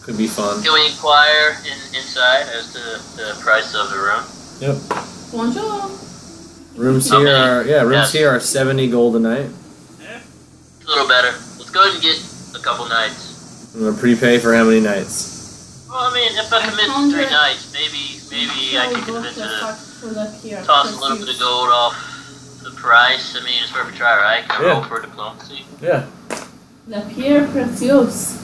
Could be fun. Can we inquire inside as to the price of the room? Yep. Bonjour. Rooms here are 70 gold a night. It's a little better. Let's go ahead and get a couple nights. I'm gonna prepay for how many nights? Well, I mean, if I commit to 3 nights, maybe I can convince her to toss a little bit of gold off the price. I mean, it's worth a try, right? Can I roll for diplomacy? Yeah. La pierre précieuse.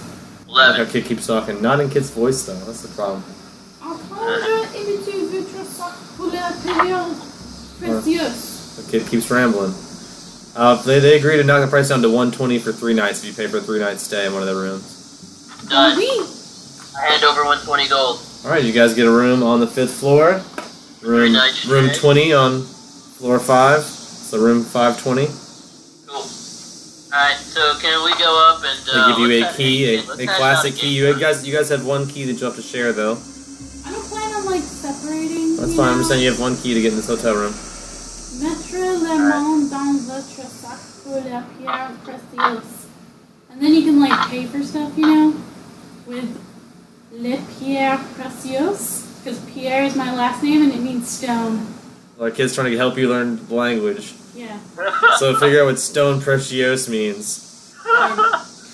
11. Our kid keeps talking. Not in kid's voice, though. That's the problem. The kid keeps rambling. They agree to knock the price down to 120 for 3 nights if you pay for a 3-night stay in one of their rooms. Done. I hand over 120 gold. Alright, you guys get a room on the 5th floor. Room 20 on floor 5. So room 520. Cool. Alright, so can we go up and... They give you a key, a classic key. You guys have one key that you'll have to share, though. I don't plan on, separating. That's fine. I'm just saying you have one key to get in this hotel room. Mettre le monde dans votre sac pour la pierre précieuse. And then you can, pay for stuff, with le pierre précieuse. Because Pierre is my last name and it means stone. Well, our kid's trying to help you learn the language. Yeah. So figure out what stone precious means.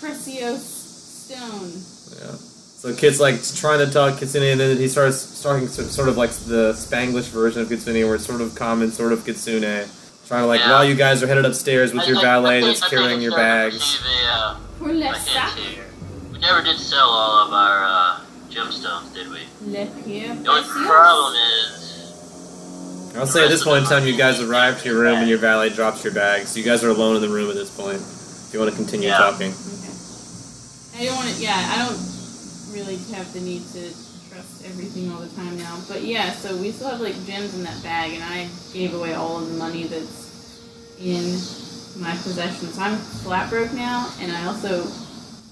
Precious stone. Yeah. So kid's trying to talk Kitsune, and then he starts talking sort of like the Spanglish version of Kitsune, where it's sort of common, sort of Kitsune. Trying to while you guys are headed upstairs with your valet that's carrying your bags. Pour le sac. We never did sell all of our gemstones, did we? Le pierre The only précieuse. problem is... I'll say at this point in time, you guys arrive to your room and your valet drops your bags. So you guys are alone in the room at this point. If you want to continue talking. Okay. I don't want to. Yeah, I don't really have the need to trust everything all the time now. But yeah, so we still have gems in that bag, and I gave away all of the money that's in my possession. So I'm flat broke now, and I also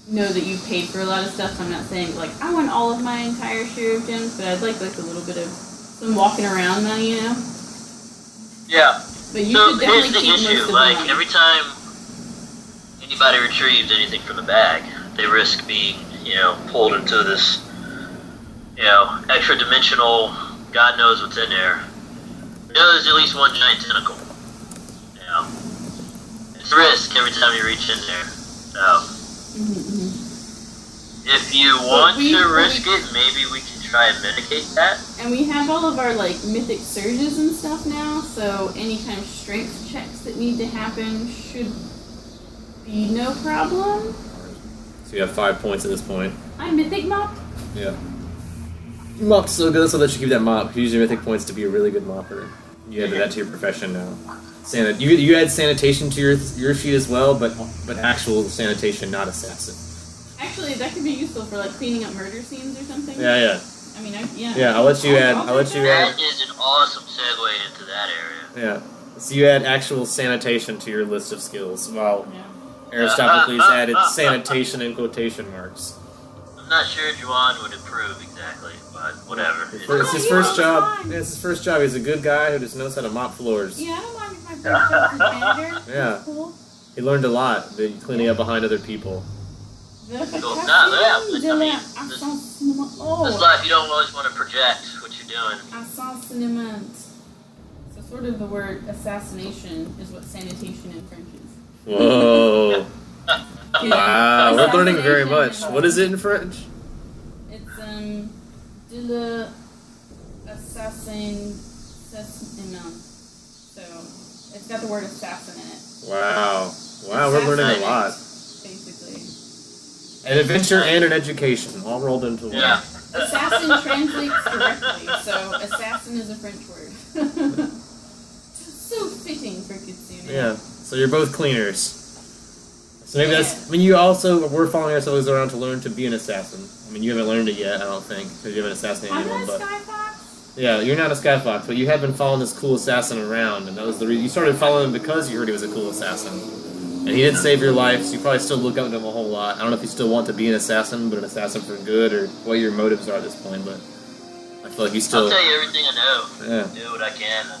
know that you paid for a lot of stuff. So I'm not saying I want all of my entire share of gems, but I'd like a little bit of some walking around money, Yeah. But you So should here's definitely the keep most issue, of the money. every time anybody retrieves anything from the bag, they risk being, pulled into this, extra dimensional, God knows what's in there. There's at least one giant tentacle. It's a risk every time you reach in there. So, if you want to risk it, maybe we can try and mitigate that. And we have all of our mythic surges and stuff now, so any kind of strength checks that need to happen should be no problem. So you have 5 points at this point. I'm mythic mop. Yeah. Mop's so good, so let you keep that mop. Use your mythic points to be a really good mopper. You added that to your profession now. You add sanitation to your sheet as well, but actual sanitation, not assassin. Actually, that could be useful for cleaning up murder scenes or something. Yeah. I mean, Yeah, I'll let you add. That is an awesome segue into that area. Yeah. So you add actual sanitation to your list of skills, while Aristophanes added sanitation in quotation marks. I'm not sure Juan would approve exactly, but whatever. It's his first job. Yeah, it's his first job. He's a good guy who just knows how to mop floors. Yeah, I don't mind if my first job as a janitor. Yeah. That's cool. He learned a lot, cleaning up behind other people. The Cool. Picasso Yeah, de la this Assassinat. life, you don't always want to project what you're doing. Assassinament. So sort of the word assassination is what sanitation in French is. Whoa. Wow, we're learning very much. Assassination. What is it in French? It's de la assassinat. So it's got the word assassin in it. Wow. Wow, we're learning a lot. Basically. An adventure and an education, all rolled into one. Yeah. Assassin translates directly, so assassin is a French word. So fitting for Kitsune. Yeah. So you're both cleaners. So maybe that's. I mean, you also we're following ourselves around to learn to be an assassin. I mean, you haven't learned it yet, I don't think, because you haven't assassinated I'm anyone. not a But Sky Fox. yeah, you're not a Sky Fox, but you have been following this cool assassin around, and that was the reason you started following him because you heard he was a cool assassin, and he did save your life. So you probably still look up to him a whole lot. I don't know if you still want to be an assassin, but an assassin for good, or what your motives are at this point. But I feel like you still. I'll tell you everything I know. Yeah. Do what I can to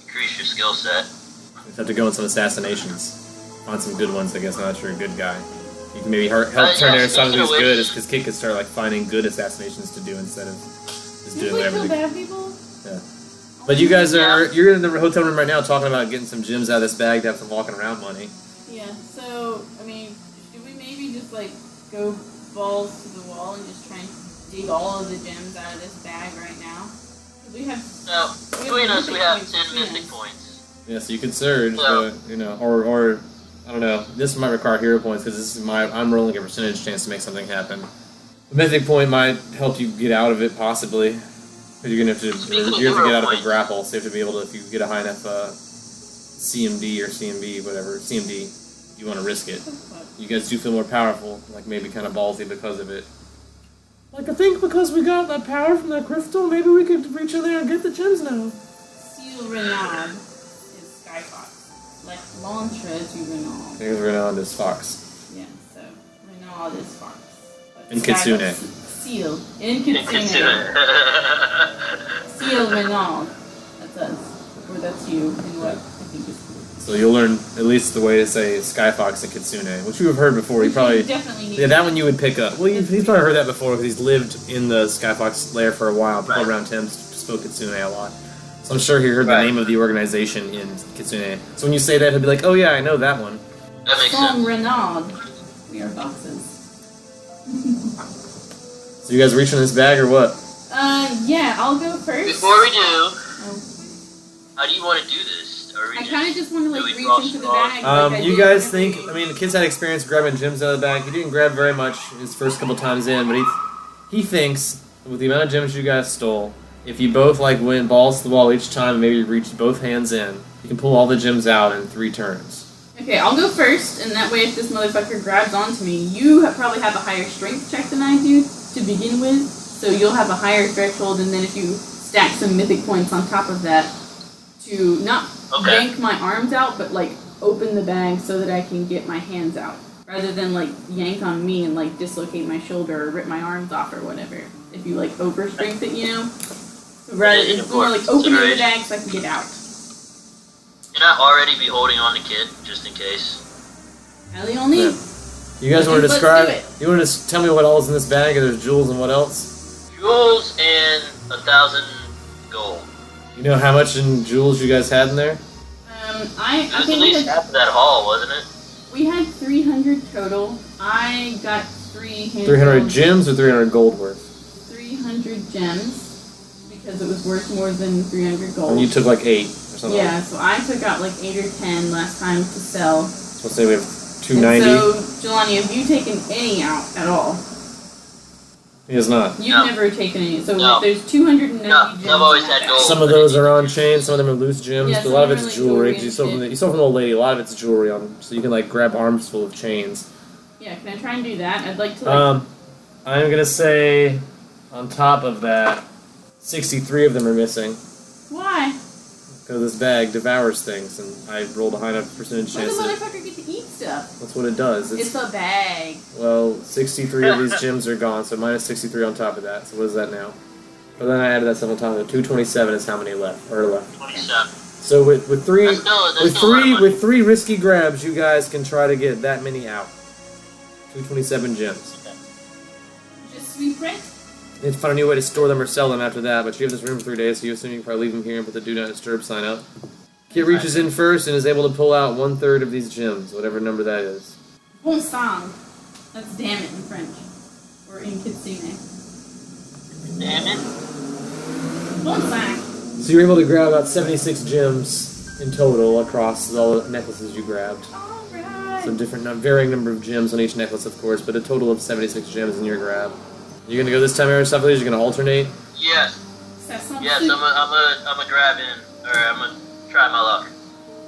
increase your skill set. You just have to go on some assassinations. Find some good ones, I guess, now that you're a good guy. You can maybe help turn Aristotle who's good, because Kit could start like finding good assassinations to do instead of just You doing play whatever. kill bad people? Yeah. But you guys you're in the hotel room right now talking about getting some gems out of this bag to have some walking around money. Yeah, so, I mean, should we maybe just, like, go balls to the wall and just try and dig all of the gems out of this bag right now? 'Cause we have... No, between us, we have 10 mystic points. Yeah, so you could surge, Yeah. but, you know, or I don't know. This might require hero points because this is I'm rolling a percentage chance to make something happen. The mythic point might help you get out of it, possibly. But you're gonna have to you have to get out of the grapple, so you have to be able to, if you get a high enough CMD or CMB, whatever CMD, you want to risk it. You guys do feel more powerful, like maybe kind of ballsy because of it. Like I think because we got that power from that crystal, maybe we could reach in there and get the gems now. Seal Renaud is Sky Fox. Like, Lantra to Renaud. Here's Renaud this fox. Yeah, so Renaud is Fox. But And Sky Kitsune. Fox- Seal. In Kitsune. Kitsune. Seal Renaud. That's us. Or that's you, and what I think is cool. So you'll learn at least the way to say Sky Fox and Kitsune, which you have heard before. You probably definitely need yeah, that one you would pick up. Well, he's probably heard that before because he's lived in the Sky Fox lair for a while. People Right. around him spoke Kitsune a lot. So I'm sure he heard the Right. name of the organization in Kitsune. So when you say that, he'll be like, "Oh yeah, I know that one." That makes From sense. Renaud. We are foxes. So you guys reaching this bag or what? Yeah, I'll go first. Before we do, Oh. how do you want to do this? Are we I kind of just want to like do we reach cross into the off? bag. like I You did guys whenever think? we- I mean, the kid's had experience grabbing gems out of the bag. He didn't grab very much his first couple times in, but he thinks with the amount of gems you guys stole, if you both like went balls to the wall each time and maybe reached both hands in, you can pull all the gems out in 3 turns. Okay, I'll go first, and that way if this motherfucker grabs onto me, you probably have a higher strength check than I do to begin with, so you'll have a higher threshold, and then if you stack some mythic points on top of that to not yank my arms out, but like open the bag so that I can get my hands out, rather than like yank on me and like dislocate my shoulder or rip my arms off or whatever. If you like overstrength it, you know? Rather, it's more like opening the bag so I can get out. Can I already be holding on to Kid, just in case? Ali only. Yeah. You guys want to Let's describe? do it. You want to tell me what all's in this bag? Or there's jewels and what else? Jewels and 1,000 gold. You know how much in jewels you guys had in there? It I was think at least half of that haul, wasn't it? we had 300 total. I got 300 300 gems or 300 gold worth? 300 gems because it was worth more than 300 gold. And you took like 8 or something. Yeah, so I took out like 8 or 10 last time to sell. So let's say we have And 290. so, Jelani, have you taken any out at all? He has not. You've No. never taken any. So No. there's 290 No, gems. I've always in that had bag. gold. Some of those are on chain, some of them are loose gems, Yeah, but a lot of some it's are, like, jewelry. jewelry 'Cause you and stole from shit. you stole from the old lady. A lot of it's jewelry on, so you can like grab arms full of chains. Yeah, can I try and do that? I'd like to like... I'm gonna say, on top of that, 63 of them are missing Why? because this bag devours things, and I rolled a high enough percentage Why does chance the that motherfucker get to eat stuff? that's what it does. It's a bag. Well, 63 of these gems are gone, so minus 63 on top of that. So what is that now? But then I added that stuff on top of it. 227 is how many left, or left. 27. So with three That's still a lot of money. with three risky grabs, you guys can try to get that many out. 227 gems. Just sweet print. You have to find a new way to store them or sell them after that, but you have this room for 3 days, so you assume you can probably leave them here and put the Do Not Disturb sign up. Kit reaches in first and is able to pull out 1/3 of these gems, whatever number that is. Bon sang. That's damn it in French. Or in Kitsune. Damn it. Bon sang. So you're able to grab about 76 gems in total across all the necklaces you grabbed. Alright. Some different, varying number of gems on each necklace, of course, but a total of 76 gems in your grab. You gonna go this time, Aristophanes? You're gonna alternate? Yes. Ça sent Yes, soup. I'm a grab in, or I'm gonna try my luck.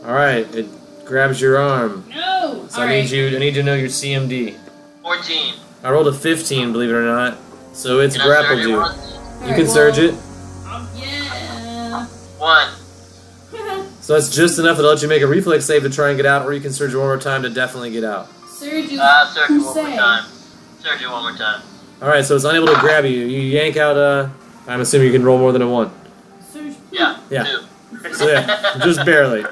Alright, it grabs your arm. No! So I need you to know your CMD. 14. I rolled a 15, believe it or not. So it's Can I grappled surge it you. once? You can surge it. Yeah. 1. So that's just enough to let you make a reflex save to try and get out, or you can surge it one more time to definitely get out. Surge is Surge it one more crusade. time. Surge it one more time. Alright, so it's unable to grab you. You yank out I'm assuming you can roll more than a 1. Surge. Yeah. Yeah. 2. So yeah, just barely.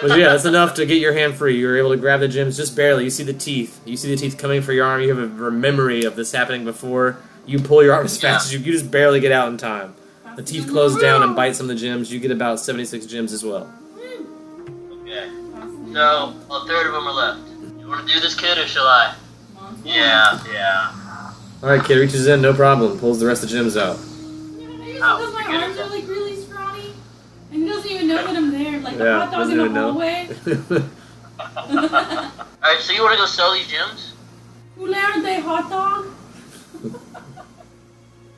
But yeah, that's enough to get your hand free. You're able to grab the gems just barely. You see the teeth. You see the teeth coming for your arm. You have a memory of this happening before. You pull your arm as fast as you just barely get out in time. The teeth close down and bite some of the gems. You get about 76 gems as well. Okay. So, a third of them are left. You want to do this, kid, or shall I? Yeah. Alright, kid reaches in, no problem. Pulls the rest of the gems out. Because my arms are like really scrawny, and he doesn't even know that I'm there. Like the Yeah, hot dog doesn't in the even know. hallway. Alright, so you want to go sell these gems? Who aren't they hot dog?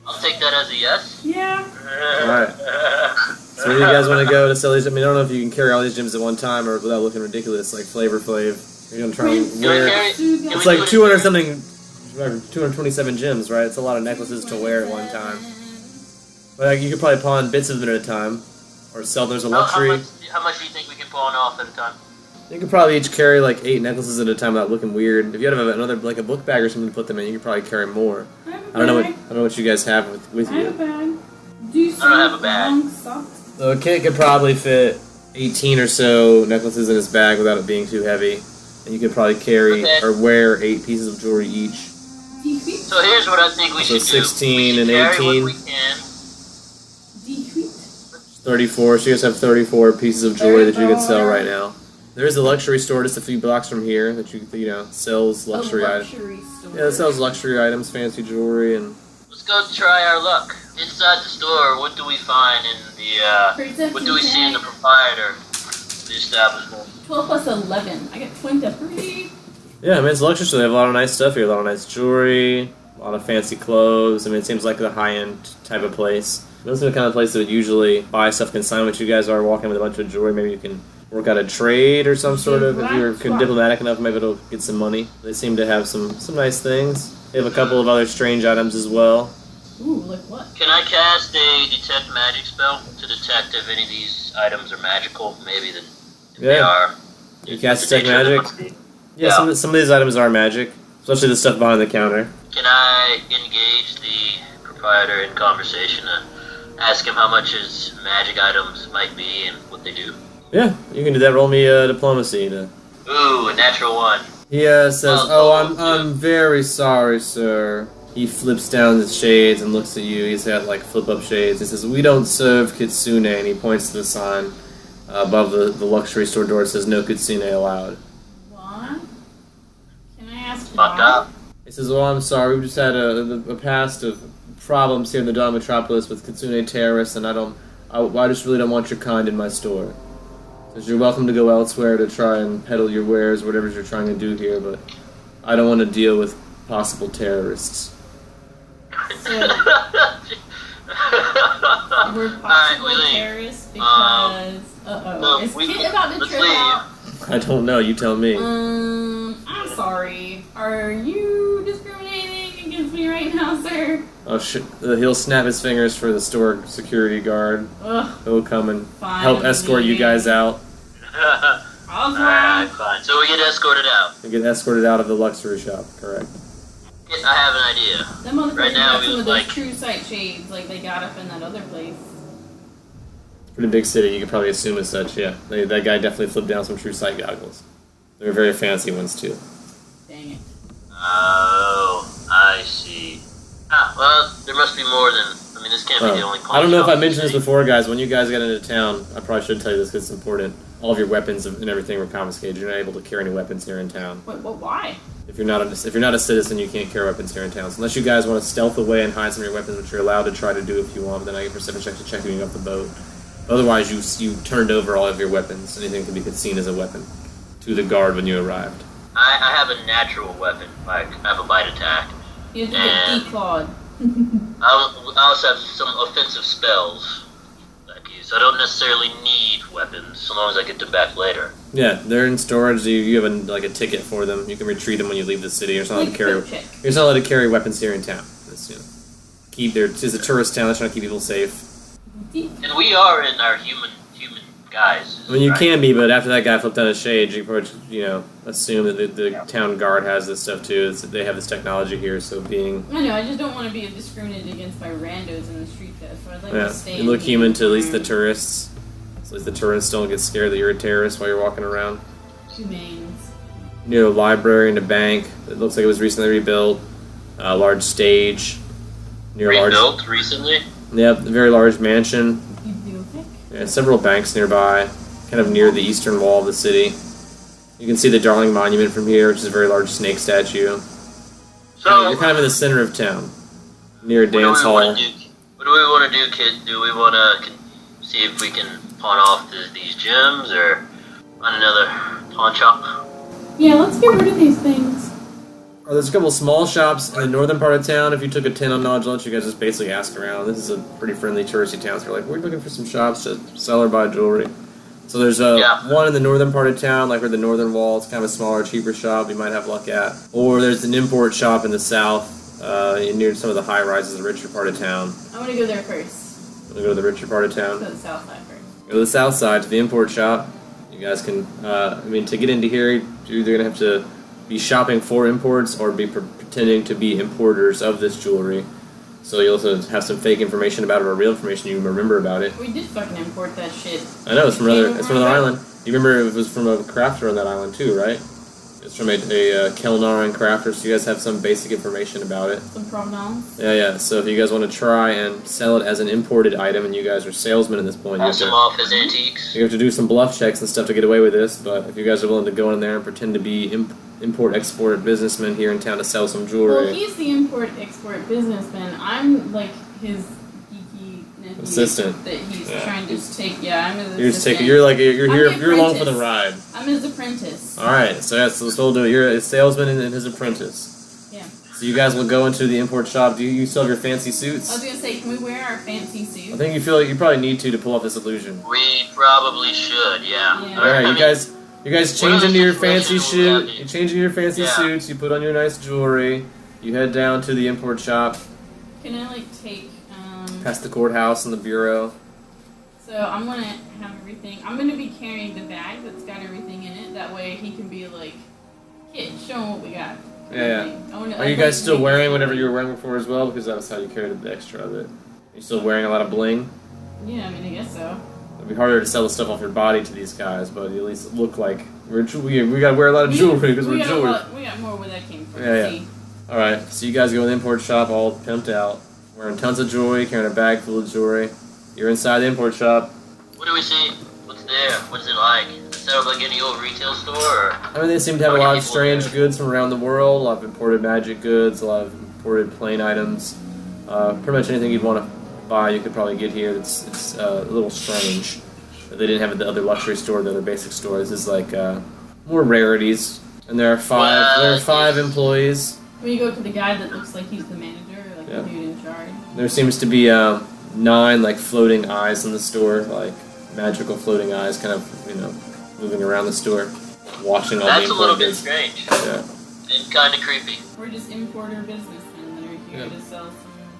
I'll take that as a yes. Yeah. Alright. So where do you guys want to go to sell these? I mean, I don't know if you can carry all these gems at one time or without looking ridiculous, like Flavor Flav. You're going to try and Can I wear... carry? Can It's we like do it 200 something, 227 gems, right? It's a lot of necklaces to wear at one time. But like, you could probably pawn bits of them at a time, or sell them as a luxury. How much do you think we can pawn off at a time? You could probably each carry like 8 necklaces at a time without looking weird. If you had another like a book bag or something to put them in, you could probably carry more. I don't know what you guys have with I have a you. bag. Do you I don't have a bag. long socks? So a kid could probably fit 18 or so necklaces in his bag without it being too heavy, and you could probably carry or wear 8 pieces of jewelry each. Decrease? So here's what I think we So should do. 16 we and should carry 18. What we can. Decrease? 34. So you guys have 34 pieces of jewelry that you could sell right now. There is a luxury store just a few blocks from here that you know sells luxury items. Store. Yeah, it sells luxury items, fancy jewelry, and Let's go try our luck. Inside the store, what do we find in the, what do we see in the proprietor of the establishment? 12 plus 11. I get 23. yeah, I mean it's a luxury store. They have a lot of nice stuff here, a lot of nice jewelry, a lot of fancy clothes. I mean, it seems like a high-end type of place. Those are the kind of place that would usually buy stuff consignment. You guys are walking with a bunch of jewelry. Maybe you can work out a trade or some sort of. If you're diplomatic enough, maybe it'll get some money. They seem to have some nice things. They have a couple of other strange items as well. Ooh, like what? Can I cast a detect magic spell to detect if any of these items are magical? Maybe that if they are. You cast the detect nature of them magic? must be. Yeah, some of these items are magic, especially the stuff behind the counter. Can I engage the proprietor in conversation to ask him how much his magic items might be and what they do? Yeah, you can do that. Roll me diplomacy. Ooh, a natural 1. He says, I'm very sorry, sir. He flips down his shades and looks at you. He's got like flip-up shades. He says, we don't serve kitsune, and he points to the sign above the luxury store door. It says, no kitsune allowed. What? Can I ask Fucked why? up. He says, well, I'm sorry. We've just had a past of problems here in the Dawn Metropolis with kitsune terrorists, and I just really don't want your kind in my store. Says, you're welcome to go elsewhere to try and peddle your wares, whatever you're trying to do here, but I don't want to deal with possible terrorists. So, we're possible leave. terrorists because... no, Is we- Kit about to let's trip leave. out? I don't know. You tell me. I'm sorry. Are you discriminating against me right now, sir? Oh shit! He'll snap his fingers for the store security guard. Ugh, He'll come and fine. help escort you guys out. Awesome. Alright, fine. So we get escorted out. And get escorted out of the luxury shop. Correct. I have an idea. Them motherfuckers Right now, got we some look of those like- true sight shades like they got up in that other place. Pretty big city, you could probably assume as such, yeah. That guy definitely flipped down some true sight goggles. They're very fancy ones, too. Dang it. Oh, I see. Ah, well, there must be more than... I mean, this can't be the only pawn I don't know if shop I in the mentioned this city. before, guys. When you guys got into town, I probably should tell you this because it's important. All of your weapons and everything were confiscated. You're not able to carry any weapons here in town. Wait, what? Why? If you're not a citizen, you can't carry weapons here in town. So unless you guys want to stealth away and hide some of your weapons, which you're allowed to try to do if you want, then I get perception check to check you off the boat. Otherwise, you turned over all of your weapons. Anything can be seen as a weapon to the guard when you arrived. I have a natural weapon. Like, I have a bite attack. You have to get declawed. I also have some offensive spells that I can use. So I don't necessarily need weapons, so long as I get them back later. Yeah, they're in storage. You have a ticket for them. You can retreat them when you leave the city. You're not allowed to carry. You're not allowed to carry weapons here in town. It's, it's a tourist town. They're trying to keep people safe. And we are in our human guise. I mean, you right? can be, but after that guy flipped out his shade, you probably assume that the town guard has this stuff too. They have this technology here, so being I know. I just don't want to be discriminated against by randos in the street. So I'd like to stay. you look human to at least the tourists. So at least the tourists don't get scared that you're a terrorist while you're walking around. Humanes. Near a library and a bank. It looks like it was recently rebuilt. A large stage. Near a Rebuilt recently? Yep, a very large mansion. Bibliothek. Yeah, several banks nearby, kind of near the eastern wall of the city. You can see the Darling Monument from here, which is a very large snake statue. So, You're kind of in the center of town, near a dance hall. What do we want to do, kid? Do we want to see if we can pawn off these gems or find another pawn shop? Yeah, let's get rid of these things. There's a couple small shops in the northern part of town. If you took a 10 on knowledge lunch, you guys just basically ask around. This is a pretty friendly touristy town, so you're like, we're looking for some shops to sell or buy jewelry. So there's one in the northern part of town, like where the northern wall. It's kind of a smaller, cheaper shop you might have luck at. Or there's an import shop in the south, near some of the high rises, the richer part of town. I want to go there first. I'm gonna go to the richer part of town. Go to the south side first. Go to the south side to the import shop. You guys can, to get into here, you're either gonna have to be shopping for imports or be pretending to be importers of this jewelry. So you'll also have some fake information about it or real information you remember about it. We did fucking import that shit. I know, it's from another island. You remember it was from a crafter on that island too, right? It's from a Kelnaran crafter, so you guys have some basic information about it. Some provenance. Yeah. So if you guys want to try and sell it as an imported item, and you guys are salesmen at this point, Pass them off as antiques. you have to do some bluff checks and stuff to get away with this. But if you guys are willing to go in there and pretend to be import-export businessmen here in town to sell some jewelry. Well, he's the import-export businessman. I'm like his geeky nephew Assistant. that he's trying to just take. Yeah, I'm his assistant. You're just taking. You're here. I'm the You're along for the apprentice. ride. I'm his apprentice. All right. So that's what we'll do. You're a salesman and his apprentice. Yeah. So you guys will go into the import shop. Do you still have your fancy suits? I was gonna say, can we wear our fancy suits? I think you feel like you probably need to pull off this illusion. We probably should, yeah. Yeah. All right, you guys change into your fancy suit. You change into your fancy Yeah. suits. You put on your nice jewelry. You head down to the import shop, Can I take? past the courthouse and the bureau. So I'm gonna have everything. I'm gonna be carrying the bag that's got everything in it. That way he can be like, "Kid, show him what we got." Yeah. Are you guys still wearing whatever you were wearing before as well? Because that was how you carried the extra of it. Are you still wearing a lot of bling? Yeah, I mean, I guess so. It'd be harder to sell the stuff off your body to these guys, but you at least look like we gotta wear a lot of jewelry because we're jewelry. We got more where that came from. Yeah. See? All right, so you guys go in the import shop all pimped out, wearing tons of jewelry, carrying a bag full of jewelry. You're inside the import shop. What do we see? What's there? What's it like? Does it sound like any old retail store? Or? I mean, they seem to have a lot of strange goods from around the world, a lot of imported magic goods, a lot of imported plain items. Pretty much anything you'd want to buy, you could probably get here. It's a little strange that they didn't have at the other luxury store, the other basic store. This is like more rarities, and there are five employees. When you go to the guy that looks like he's the manager, like the dude in charge. There seems to be 9 like floating eyes in the store, like magical floating eyes, kind of moving around the store, watching all the That's a little imported bit goods. strange. Yeah. And kind of creepy. We're just importer businessmen that are here to sell some.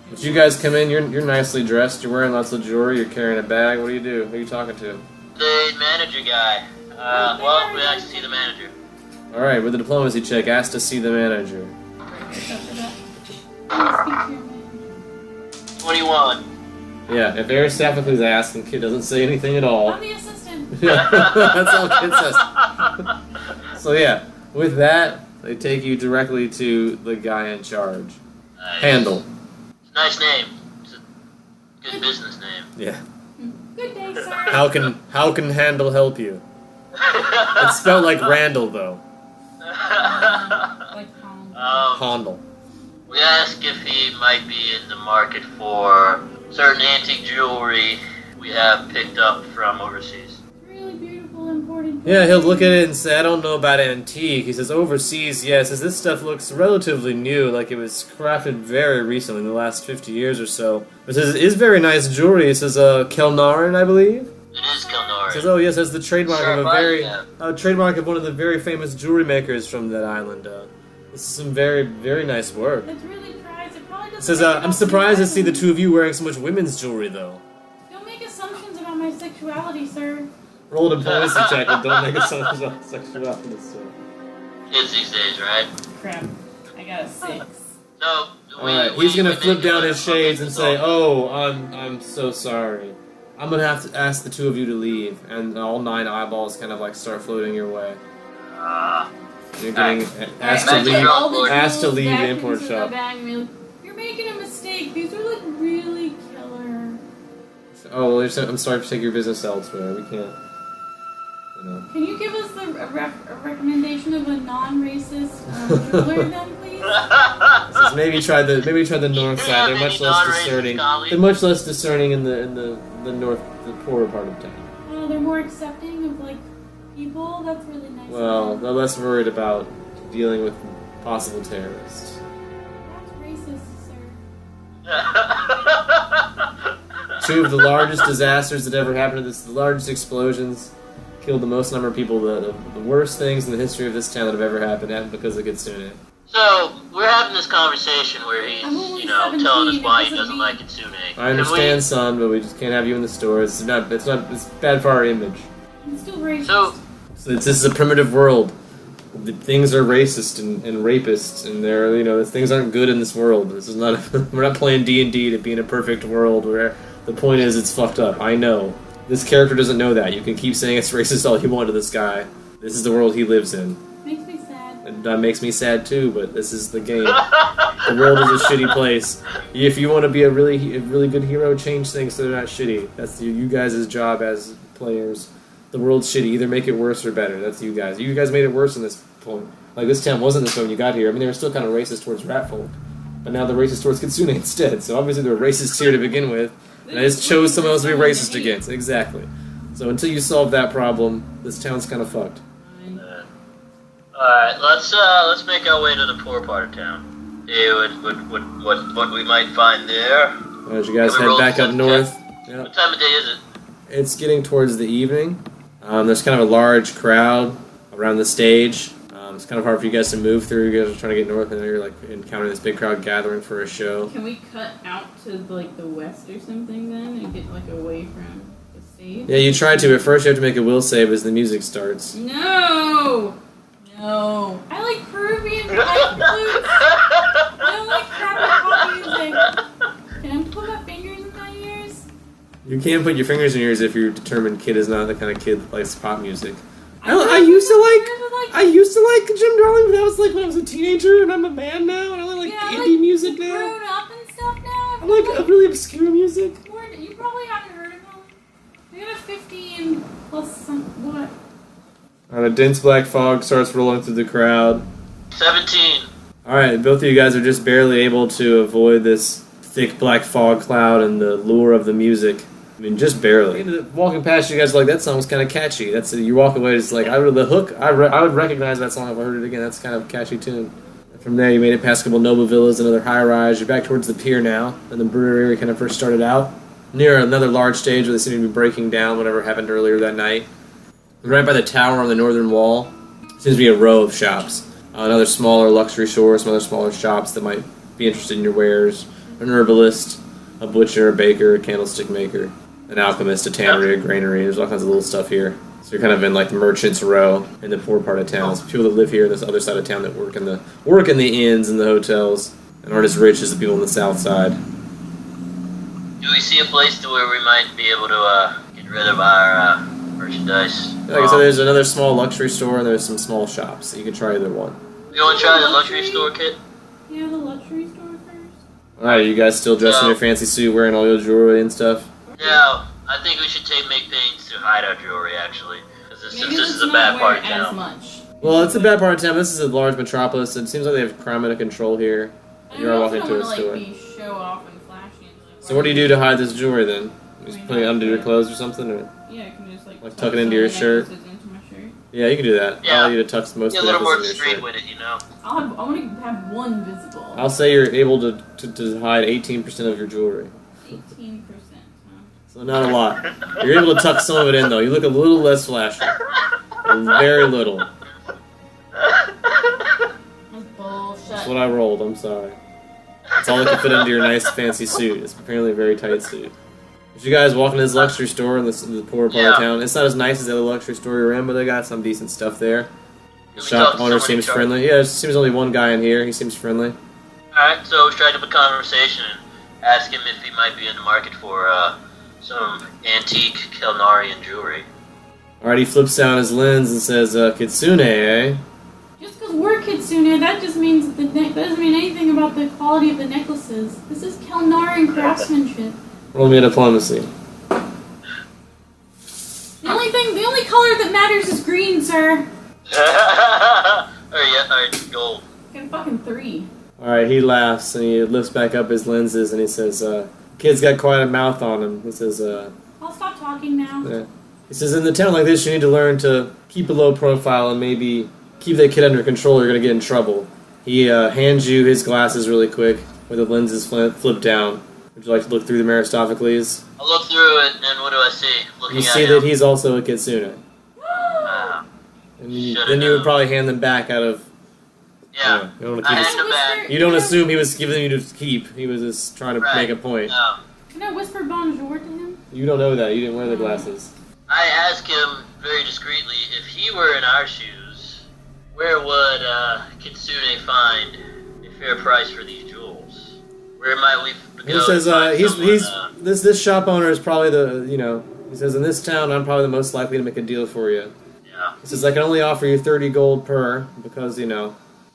But you guys come in, you're nicely dressed, you're wearing lots of jewelry, you're carrying a bag. What do you do? Who are you talking to? The manager guy. Well, we like to see the manager. All right, with the diplomacy check, asked to see the manager. After that. 21. Yeah, if Aristophanes asks and Kid doesn't say anything at all. I'm the assistant. That's all Kid says. So yeah, with that, they take you directly to the guy in charge. Nice. Handle. It's a nice name. It's a good business name. Yeah. Good day, sir. How can Handle help you? It's spelled like Randall though. Like Handle. We asked if he might be in the market for certain antique jewelry we have picked up from overseas. really beautiful imported. Yeah, he'll look at it and say, I don't know about antique. He says, overseas, yes. Says, this stuff looks relatively new, like it was crafted very recently, in the last 50 years or so. It says, it is very nice jewelry. It says, Kelnarin, I believe. It is Kelnori. It says, oh yes, that's the trademark Sure, of right, trademark of one of the very famous jewelry makers from that island. This is some very, very nice work. That's really prized. It probably It doesn't says, make I'm about surprised to see the the two of you wearing so much women's jewelry, though. Don't make assumptions about my sexuality, sir. Roll a diplomacy check and don't make assumptions about sexuality, sir. Kids these days, right? Crap. I got a 6. So, Alright, he's gonna flip down his shades and say, "Oh, I'm so sorry. I'm gonna have to ask the two of you to leave." And all 9 eyeballs kind of like start floating your way. You're getting asked to Alright, leave. all the Asked to jewels leave back the import into shop. the bag and be like, you're making a mistake. These are like really killer. Oh, well, I'm sorry to take your business elsewhere. We can't. You know. Can you give us a recommendation of a non-racist jeweler then, please? Says maybe try the north side. They're much less discerning. They're much less discerning in the north, the poorer part of town. Oh, they're more accepting of like people. That's really nice. Well, they're less worried about dealing with possible terrorists. That's racist, sir. 2 of the largest disasters that ever happened to this, the largest explosions, killed the most number of people. The worst things in the history of this town that have ever happened because of Kitsune. So, we're having this conversation where he's, I'm only telling us 17, why it he doesn't doesn't mean- like Kitsune. I understand, son, but we just can't have you in the store. It's bad for our image. I'm still racist. So, This is a primitive world. The things are racist and rapists, and things aren't good in this world. This is not. We're not playing D&D to be in a perfect world where the point is it's fucked up. I know. This character doesn't know that. You can keep saying it's racist all you want to this guy. This is the world he lives in. Makes me sad. And that makes me sad too, but this is the game. The world is a shitty place. If you want to be a really good hero, change things so they're not shitty. That's you guys' job as players. The world's shitty. Either make it worse or better. That's you guys. You guys made it worse in this point. Like, this town wasn't this way when you got here. I mean, they were still kind of racist towards rat folk. But now they're racist towards Kitsune instead. So obviously they were racist here to begin with. And I just chose someone else to be racist against. Exactly. So until you solve that problem, this town's kind of fucked. alright, let's make our way to the poor part of town. See what we might find there. As you guys Can we head roll back up flip north. check? Yep. What time of day is it? It's getting towards the evening. There's kind of a large crowd around the stage. It's kind of hard for you guys to move through. You guys are trying to get north, and now you're like encountering this big crowd gathering for a show. Can we cut out to like the west or something then and get like away from the stage? Yeah, you try to, but first you have to make a will save as the music starts. No! No. I like Peruvian pipe flutes. I don't like crappy pop music. Can I put my fingers in my ears? You can't put your fingers in yours if you're determined Kid is not the kind of kid that likes pop music. I used to like Jim Darling, but that was like when I was a teenager, and I'm a man now, and I like indie music now. Grown up and stuff now. I like really obscure music. You probably haven't heard of them. They got a 15 plus some what? And a dense black fog starts rolling through the crowd. 17. Alright, both of you guys are just barely able to avoid this thick black fog cloud and the lure of the music. I mean, just barely. Walking past you guys, like, that song was kind of catchy. You walk away, it's like, the hook, I would recognize that song if I heard it again. That's kind of a catchy tune. And from there, you made it past a couple noble villas, another high-rise. You're back towards the pier now, and the brewery where you kind of first started out. Near another large stage where they seem to be breaking down whatever happened earlier that night. Right by the tower on the northern wall, seems to be a row of shops. Another smaller luxury store, some other smaller shops that might be interested in your wares. An herbalist, a butcher, a baker, a candlestick maker, an alchemist, a tannery, a granary. There's all kinds of little stuff here. So you're kind of in like the merchant's row in the poor part of town. It's people that live here in this other side of town that work in the inns and the hotels and aren't as rich as the people on the south side. Do we see see a place to where we might be able to get rid of our merchandise? Like I said, there's another small luxury store and there's some small shops. So you can try either one. You want to try the luxury store, Kit? Yeah, the luxury store first. Alright, you guys still dressed in your fancy suit, wearing all your jewelry and stuff? Yeah, I think we should make pains to hide our jewelry, actually. Since this is a bad part of town. Much. Well, it's a bad part of town. This is a large metropolis. It seems like they have crime under control here. You are walking into a store. Be show off and flashy. So what do you do to hide this jewelry then? You just put it under your clothes or something? Or? Yeah, I can just like tuck it into your shirt? Into my shirt. Yeah, you can do that. Yeah. I'll need to tuck most of a little the more necklaces in your discreet shirt. with it, you know. I want to have one visible. I'll say you're able to hide 18% of your jewelry. 18%, huh? So not a lot. You're able to tuck some of it in though. You look a little less flashy. Very little. That's bullshit. That's what I rolled, I'm sorry. That's all that can fit into your nice fancy suit. It's apparently a very tight suit. As you guys walk into this luxury store in the poor part of town, it's not as nice as the other luxury store you're in, but they got some decent stuff there. The shop owner seems friendly. Yeah, there seems only one guy in here. He seems friendly. Alright, so strike up a conversation and ask him if he might be in the market for some antique Kelnarian jewelry. Alright, he flips down his lens and says, Kitsune, eh? Just because we're Kitsune, that just means that that doesn't mean anything about the quality of the necklaces. This is Kelnarian craftsmanship. Roll me a diplomacy. The only color that matters is green, sir. Alright, gold. Got a fucking 3. Alright, he laughs and he lifts back up his lenses and he says, kid's got quite a mouth on him. He says, I'll stop talking now. yeah. He says, in a town like this, you need to learn to keep a low profile and maybe keep that kid under control or you're going to get in trouble. He hands you his glasses really quick with the lenses flipped down. Would you like to look through them, Aristophanes? I'll look through it, and what do I see? Looking You at see him. that he's also a Kitsune. And Should've then you would known. probably hand them back out of... Yeah. You don't want to I keep hand him back. You don't assume he was giving you to keep. He was just trying to make a point. No. Can I whisper bonjour to him? You don't know that. You didn't wear the glasses. I ask him very discreetly, if he were in our shoes, where would Kitsune find a fair price for these jewels? Where might we go? He says, to find someone, this shop owner is probably he says, in this town, I'm probably the most likely to make a deal for you. Yeah. He says, I can only offer you 30 gold per, because,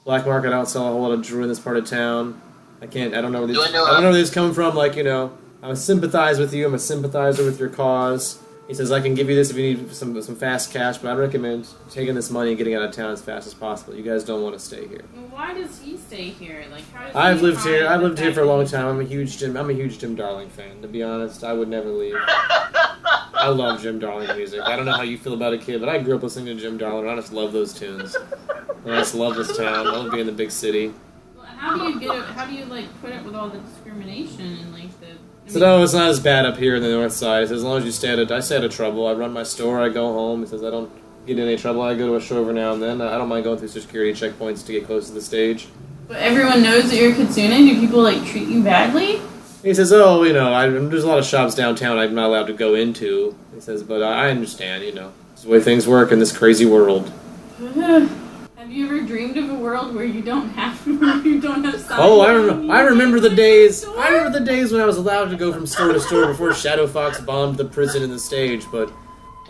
black market, I don't sell a whole lot of jewelry in this part of town. I don't know where these, I don't know where these come from, I sympathize with you, I'm a sympathizer with your cause. He says, I can give you this if you need some fast cash, but I'd recommend taking this money and getting out of town as fast as possible. You guys don't want to stay here. Well, why does he stay here? Like, how does I've he lived here. hide I've the lived here fact for a long that- time. I'm a huge Jim Darling fan. To be honest, I would never leave. I love Jim Darling music. I don't know how you feel about it, kid, but I grew up listening to Jim Darling, and I just love those tunes. And I just love this town. I love being in the big city. Well, how do you put up with all the discrimination and like the? So no, it's not as bad up here in the north side. He says, as long as you stay out of trouble. I run my store. I go home. He says, I don't get in any trouble. I go to a show every now and then. I don't mind going through security checkpoints to get close to the stage. But everyone knows that you're Kitsune. Do people treat you badly? He says, there's a lot of shops downtown I'm not allowed to go into. He says, but I understand, It's the way things work in this crazy world. Have you ever dreamed of a world where you don't have signs? Oh, I remember the days. I remember the days when I was allowed to go from store to store before Shadow Fox bombed the prison and the stage. But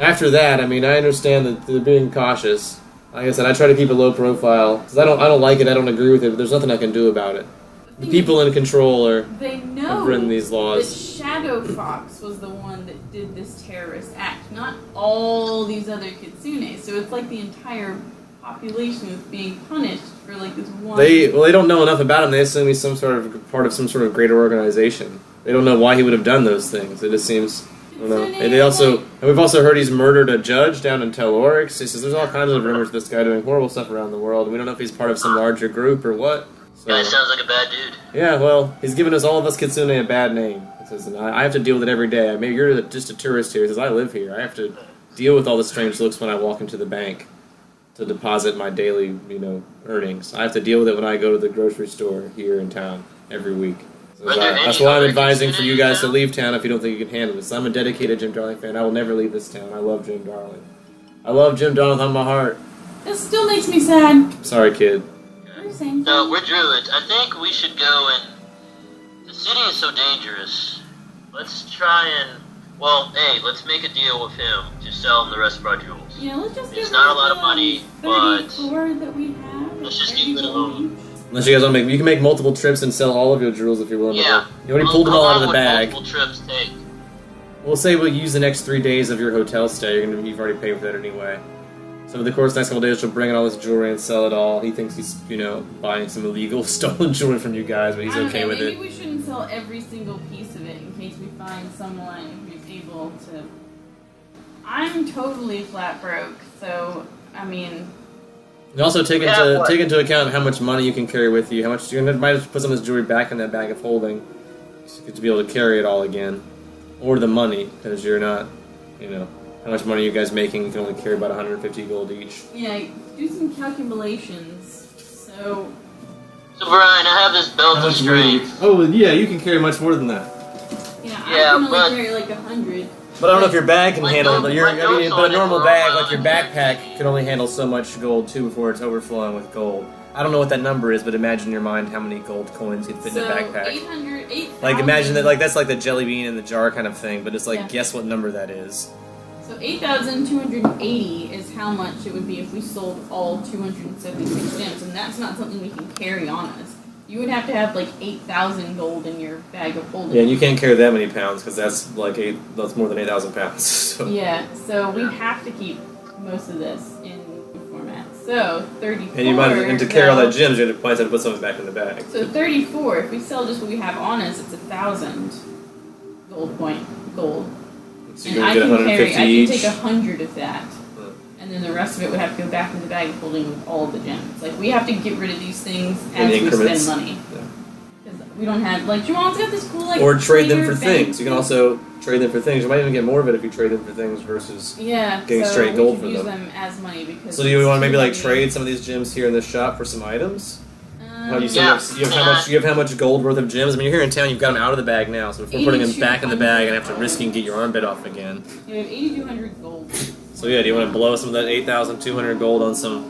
after that, I understand that they're being cautious. Like I said, I try to keep a low profile because I don't like it. I don't agree with it. But there's nothing I can do about it. The people in control They know have written these laws. that Shadow Fox was the one that did this terrorist act, not all these other Kitsune. So it's like the entire population is being punished for this one. They don't know enough about him. They assume he's some sort of part of some sort of greater organization. They don't know why he would have done those things. It just seems, I don't know. And we've also heard he's murdered a judge down in Telorix. He says there's all kinds of rumors of this guy doing horrible stuff around the world. We don't know if he's part of some larger group or what. So, Guy sounds like a bad dude. yeah, well, he's given all of us Kitsune a bad name. He says, and I have to deal with it every day. Maybe you're just a tourist here. He says, I live here. I have to deal with all the strange looks when I walk into the bank to deposit my daily, earnings. I have to deal with it when I go to the grocery store here in town every week. So that's why I'm advising for you guys to leave town if you don't think you can handle this. I'm a dedicated Jim Darling fan. I will never leave this town. I love Jim Darling. I love Jim Darling with all my heart. This still makes me sad. Sorry, kid. No, we're druids. I think we should go and... The city is so dangerous. let's try and. Well, hey, let's make a deal with him to sell him the rest of our jewels. Yeah, let's just It's give not him a lot of the money, but 34 that we have. let's just get rid of 34 them. each. Unless you guys want to make, you can make multiple trips and sell all of your jewels if you're willing Yeah. to. You already pulled them all out of the bag. Multiple trips take. We'll say we'll use the next 3 days of your hotel stay. You've already paid for that anyway. So over the course of the next couple days, she'll bring in all this jewelry and sell it all. He thinks he's, buying some illegal stolen jewelry from you guys, but he's I don't okay know, with maybe it. we shouldn't sell every single piece of it in case we find someone who's able to. I'm totally flat broke, so I mean. And also take Yeah, into account how much money you can carry with you. How much you might have to put some of this jewelry back in that bag of holding to be able to carry it all again, or the money because you're not, how much money are you guys making? You can only carry about 150 gold each. Yeah, do some calculations. So. So Brian, I have this belt of strength. Oh yeah, you can carry much more than that. Yeah, I Yeah, can only but- carry like 100. But I don't know if your bag can My handle notes- it. my notes But a on it normal were bag, all like your around backpack, can only handle so much gold too before it's overflowing with gold. I don't know what that number is, but imagine in your mind how many gold coins you'd fit So in a backpack. 8,000. Like imagine that, like that's like the jelly bean in the jar kind of thing. But it's like Yeah. guess what number that is. So 8,280 is how much it would be if we sold all 276 gems, and that's not something we can carry on us. You would have to have like 8,000 gold in your bag of holding. Yeah, and you can't carry that many pounds because that's that's more than 8,000 pounds. So. Yeah, so we have to keep most of this in format. So 34. And to carry all that so- gems, you have to put something back in the bag. So 34. If we sell just what we have on us, it's 1,000 gold. So And you're I gonna get can 150 carry. I each. can take 100 of that. And then the rest of it would have to go back in the bag of holding with all the gems. Like, we have to get rid of these things In as we increments. spend money. Yeah. Because we don't have, like, Juwan's got this cool, like, Or trade them for trader bank. things. You can also trade them for things. You might even get more of it if you trade them for things versus. Yeah, getting so straight we gold could for use them. them as money because. So do you want to maybe like it's too trade some of these gems here in this shop for some items? How you, Yeah. you have how much gold worth of gems? I mean, you're here in town. You've got them out of the bag now. So if we're putting them back in the bag and have to risk and get your arm bit off again. You have 8,200 gold. So yeah, do you want to blow some of that 8,200 gold on some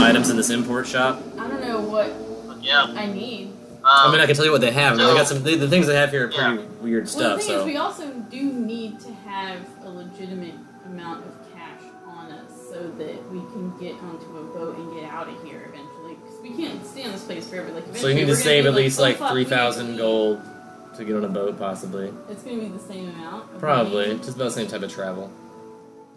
items in this import shop? I don't know what Yeah. I need. I mean, I can tell you what they have. I mean, they got So- some. The things they have here are pretty Yeah. weird Well, stuff. the thing So is, we also do need to have a legitimate amount of cash on us so that we can get onto a boat and get out of here eventually. Because we can't stay in this place forever. Like, so you need to eventually we're save gonna at be least "Oh, like fuck, we need to 3,000 leave." gold to get on a boat, possibly. It's going to be the same amount. Of Probably, money. just about the same type of travel.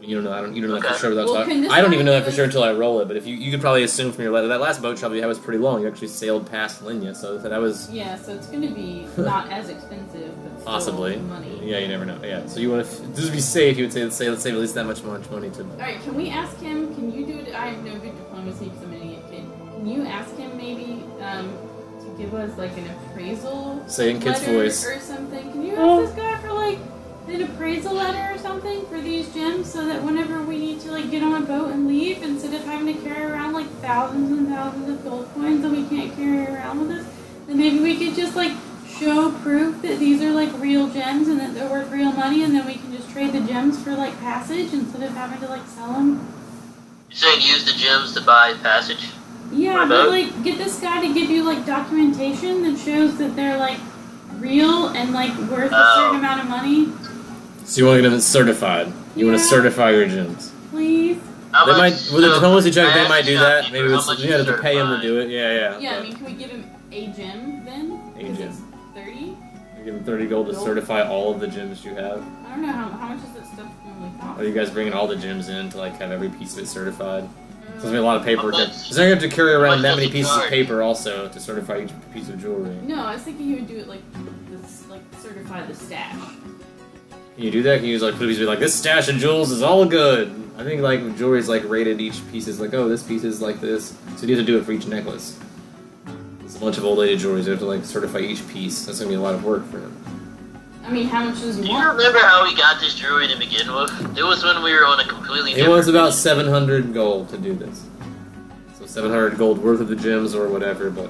You don't know. You don't know that Okay. for sure without Well, talking. can this I don't guy even know that give for us- sure until I roll it. But if you could probably assume from that last boat travel you had was pretty long. You actually sailed past Linya, so that was Yeah, so it's going to be not as expensive, but still possibly. money. Yeah, you never know. Yeah, so you want to just to be safe. You would say let's save at least that much money to. Alright, can we ask him, can you do it? I have no good diplomacy because I'm an idiot kid. Can you ask him maybe to give us like an appraisal Say it in kid's letter voice. or something? Can you ask this guy for like an appraisal letter or something for these gems so that whenever we need to like get on a boat and leave, instead of having to carry around like thousands and thousands of gold coins that we can't carry around with us, then maybe we could just like show proof that these are like real gems and that they're worth real money, and then we can just trade the gems for like passage instead of having to like sell them. You're saying use the gems to buy passage? Yeah, My but boat? like get this guy to give you like documentation that shows that they're like real and like worth a certain amount of money, So you want to get them certified. You want to Yeah. certify your gems. please. How They might much- with the so, diplomacy check. I They asked might do the that. shopkeeper, Maybe how it's, much you have to pay him to certified? do it. Yeah. Yeah, I but mean, can we give him a gem then? A Because gem. it's 30. you give him 30 gold to Gold. certify all of the gems you have. I don't know how much does that stuff normally cost. Are you guys bringing all the gems in to like have every piece of it certified? So there's gonna be a lot of paperwork. How much- Because they're gonna have to carry around much that does many it pieces of charge? paper also to certify each piece of jewelry. No, I was thinking he would do it like this, like certify the stash. Can you do that? Can you just like put a piece of like this stash of jewels is all good? I think like jewelry's like rated each piece is like, oh, this piece is like this. So you have to do it for each necklace. There's a bunch of old lady jewelry, so you have to like certify each piece. That's gonna be a lot of work for him. I mean, how much does he Do you want? remember how we got this jewelry to begin with? It was when we were on a completely He different... wants about 700 gold to do this. So 700 gold worth of the gems or whatever, but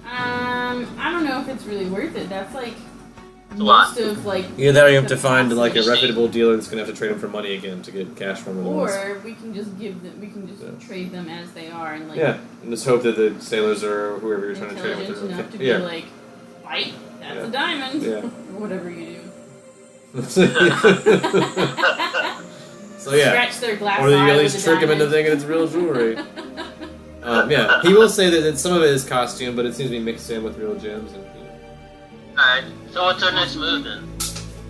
I don't know if it's really worth it. That's like a lot. most of like. either that or you have to find like a Interesting. reputable dealer that's gonna have to trade him for money again to get cash from him. Or we can just give them. We can just Yeah. trade them as they are, and like Yeah, and just hope that the sailors or whoever you're trying to trade intelligent with enough to are. Yeah. be like, fight. That's Yeah. a diamond. Yeah. Or whatever you do. So yeah, Scratch their glass or you eye at with least a trick him into diamond. thinking it's real jewelry. Yeah, he will say that some of it is costume, but it seems to be mixed in with real gems. And, Alright, so what's our next move then?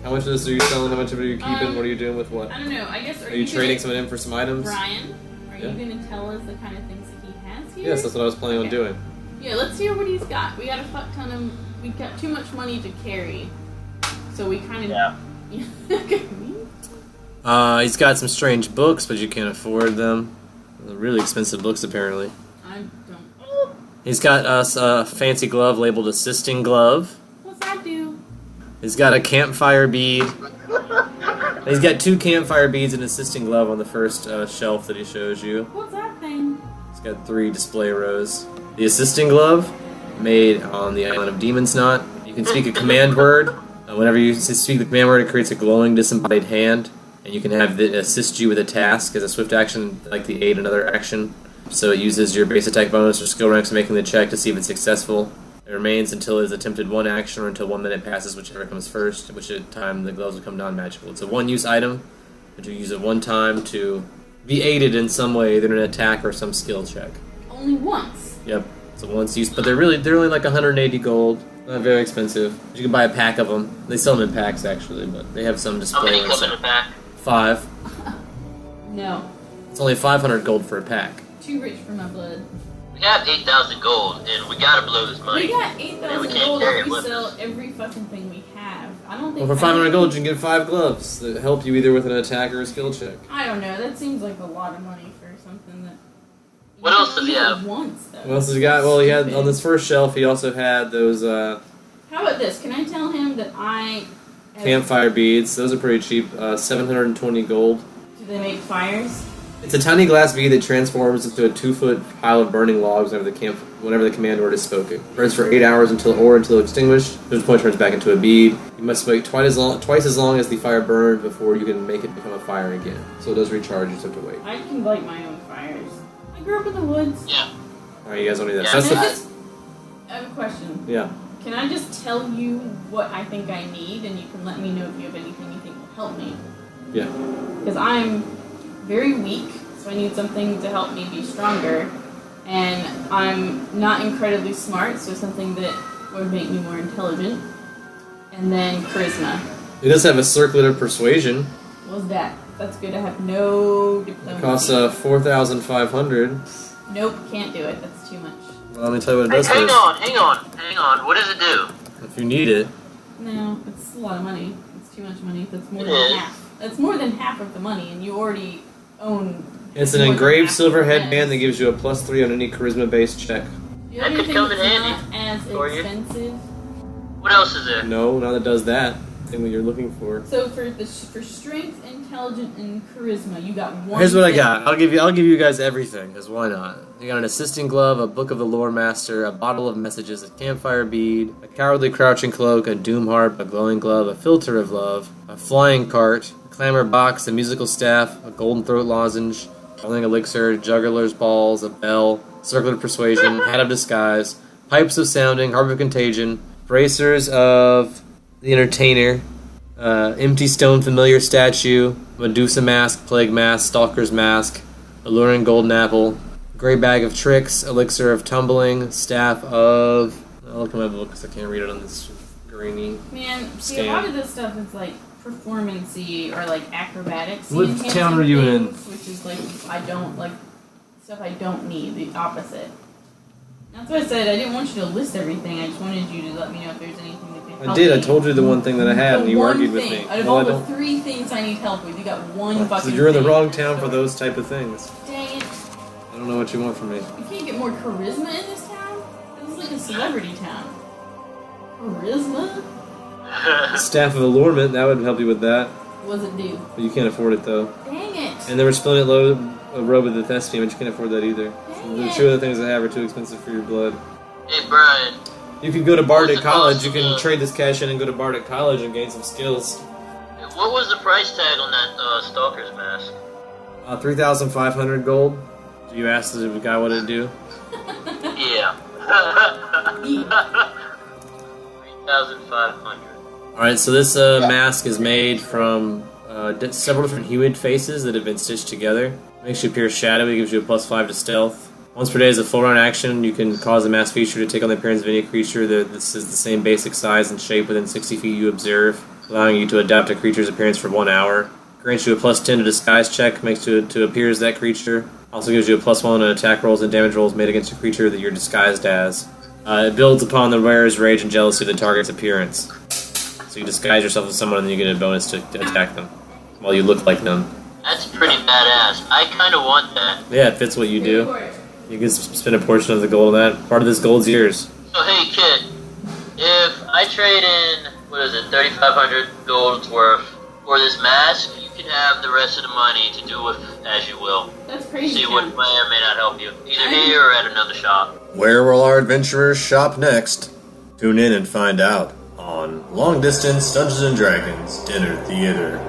how much of this are you selling? How much of it are you keeping? What are you doing with what? I don't know. I guess Are you trading some of them for some items? Brian, are Yeah. you going to tell us the kind of things that he has here? Yes, that's what I was planning on Okay. doing. Yeah, let's hear what he's got. We got a fuck ton of. We got too much money to carry, so we kind of. Yeah. He's got some strange books, but you can't afford them. They're really expensive books, apparently. I don't. Oh, He's got us a fancy glove labeled Assisting Glove. what's that do? He's got a campfire bead. He's got 2 campfire beads and Assisting Glove on the first shelf that he shows you. What's that thing? He's got 3 display rows. The Assisting Glove, made on the island of Demon's Knot. You can speak a command word. Whenever you speak the command word, it creates a glowing disembodied hand. And you can have it assist you with a task as a swift action, like the aid another action. So it uses your base attack bonus or skill ranks making the check to see if it's successful. It remains until it is attempted 1 action or until 1 minute passes, whichever comes first, at which time the gloves will become non-magical. It's a 1-use item, but you use it 1 time to be aided in some way, either in an attack or some skill check. Only once. Yep, it's a once use, but they're only like 180 gold. Not very expensive. You can buy a pack of them. They sell them in packs actually, but they have some How display. many come in a pack? 5. No. It's only 500 gold for a pack. Too rich for my blood. We have 8,000 gold, and we gotta blow this money. We got Yeah, we 8,000 can't gold carry if it we with sell us. every fucking thing we have. I don't Well, think. for 500 gold, you can get 5 gloves that help you either with an attack or a skill check. I don't know. That seems like a lot of money for something that. What you else can does he use it have? Once, though. What else has he got? Well, he had on this first shelf. He also had those How about this? Can I tell him that I. campfire beads. Those are pretty cheap. 720 gold. Do they make fires? It's a tiny glass bead that transforms into a 2-foot pile of burning logs whenever the command word is spoken. Burns for 8 hours until extinguished. At which point turns back into a bead. You must wait twice as long as the fire burned before you can make it become a fire again. So it does recharge. You just have to wait. I can light my own fires. I grew up in the woods. Yeah. All right, you guys don't need that. Yeah. That's Can I the just- I have a question. yeah. Can I just tell you what I think I need, and you can let me know if you have anything you think will help me? Yeah. Because I'm very weak, so I need something to help me be stronger. And I'm not incredibly smart, so something that would make me more intelligent. And then charisma. It does have a circlet of persuasion. What's that? That's good. I have no It diplomacy. costs 4,500. Nope, can't do it. That's too much. Well, let me tell you what it Hey, does hang first. hang on. What does it do? If you need it, No, it's a lot of money. It's too much money. That's more It than is. half. That's more than half of the money, and you already own. it's an more than engraved half silver of the headband that mess. gives you a +3 on any charisma-based check. Do you have That could anything come in that's handy not as for you. expensive? What else is there? No, none that does that. Thing that you're looking for. So for strength, intelligence, and charisma, you got one. Here's what I thing. got. I'll give you guys everything, because why not? You got an assisting glove, a book of the lore master, a bottle of messages, a campfire bead, a cowardly crouching cloak, a doom harp, a glowing glove, a filter of love, a flying cart, a clamor box, a musical staff, a golden throat lozenge, rolling elixir, juggler's balls, a bell, circlet of persuasion, hat of disguise, pipes of sounding, harp of contagion, bracers of the entertainer, empty stone familiar statue, Medusa mask, plague mask, stalker's mask, alluring golden apple, gray bag of tricks, elixir of tumbling, staff of... I'll look at my book because I can't read it on this grainy... Man, see, a Scan. lot of this stuff is like performancy or like acrobatics. What town are you in? Which is like I don't like stuff I don't need. The opposite. That's why I said I didn't want you to list everything. I just wanted you to let me know if there's anything that could help I did, I me. told you the one thing that I had, The and you one argued with thing, me. Out of Well, all I the don't... 3 things I need help with, you got one So fucking you're in the thing. wrong town for those type of things. Dang it. I don't know what you want from me. You can't get more charisma in this town? This is like a celebrity town. Charisma? Staff of Allurement, that would help you with that. What does it do? But you can't afford it, though. Dang it. And the Resplendent Robe of the Thespian, but you can't afford that either. Dang The it. 2 other things I have are too expensive for your blood. Hey, Brian. You can go to Bardic What's the College, cost you of can the- trade this cash in and go to Bardic College and gain some skills. What was the price tag on that stalker's mask? 3,500 gold. Do you ask the guy what it'd do? Yeah. 3,500. Alright, so this mask is made from several different humid faces that have been stitched together. Makes you appear shadowy, gives you a +5 to stealth. Once per day is a full round action. You can cause the mask feature to take on the appearance of any creature. This is the same basic size and shape within 60 feet you observe, allowing you to adapt a creature's appearance for 1 hour. Grants you a +10 to disguise check, makes you to appear as that creature. Also gives you a +1 on attack rolls and damage rolls made against a creature that you're disguised as. It builds upon the wearer's rage and jealousy of the target's appearance. So you disguise yourself as someone and you get a bonus to attack them while you look like them. That's pretty badass. I kind of want that. Yeah, it fits what you do. You can spend a portion of the gold on that. Part of this gold's yours. So hey, kid, if I trade in, 3,500 gold's worth for this mask, you can have the rest of the money to do with as you will. That's crazy. See what may or may not help you, either here or at another shop. Where will our adventurers shop next? Tune in and find out on Long Distance Dungeons & Dragons Dinner Theater.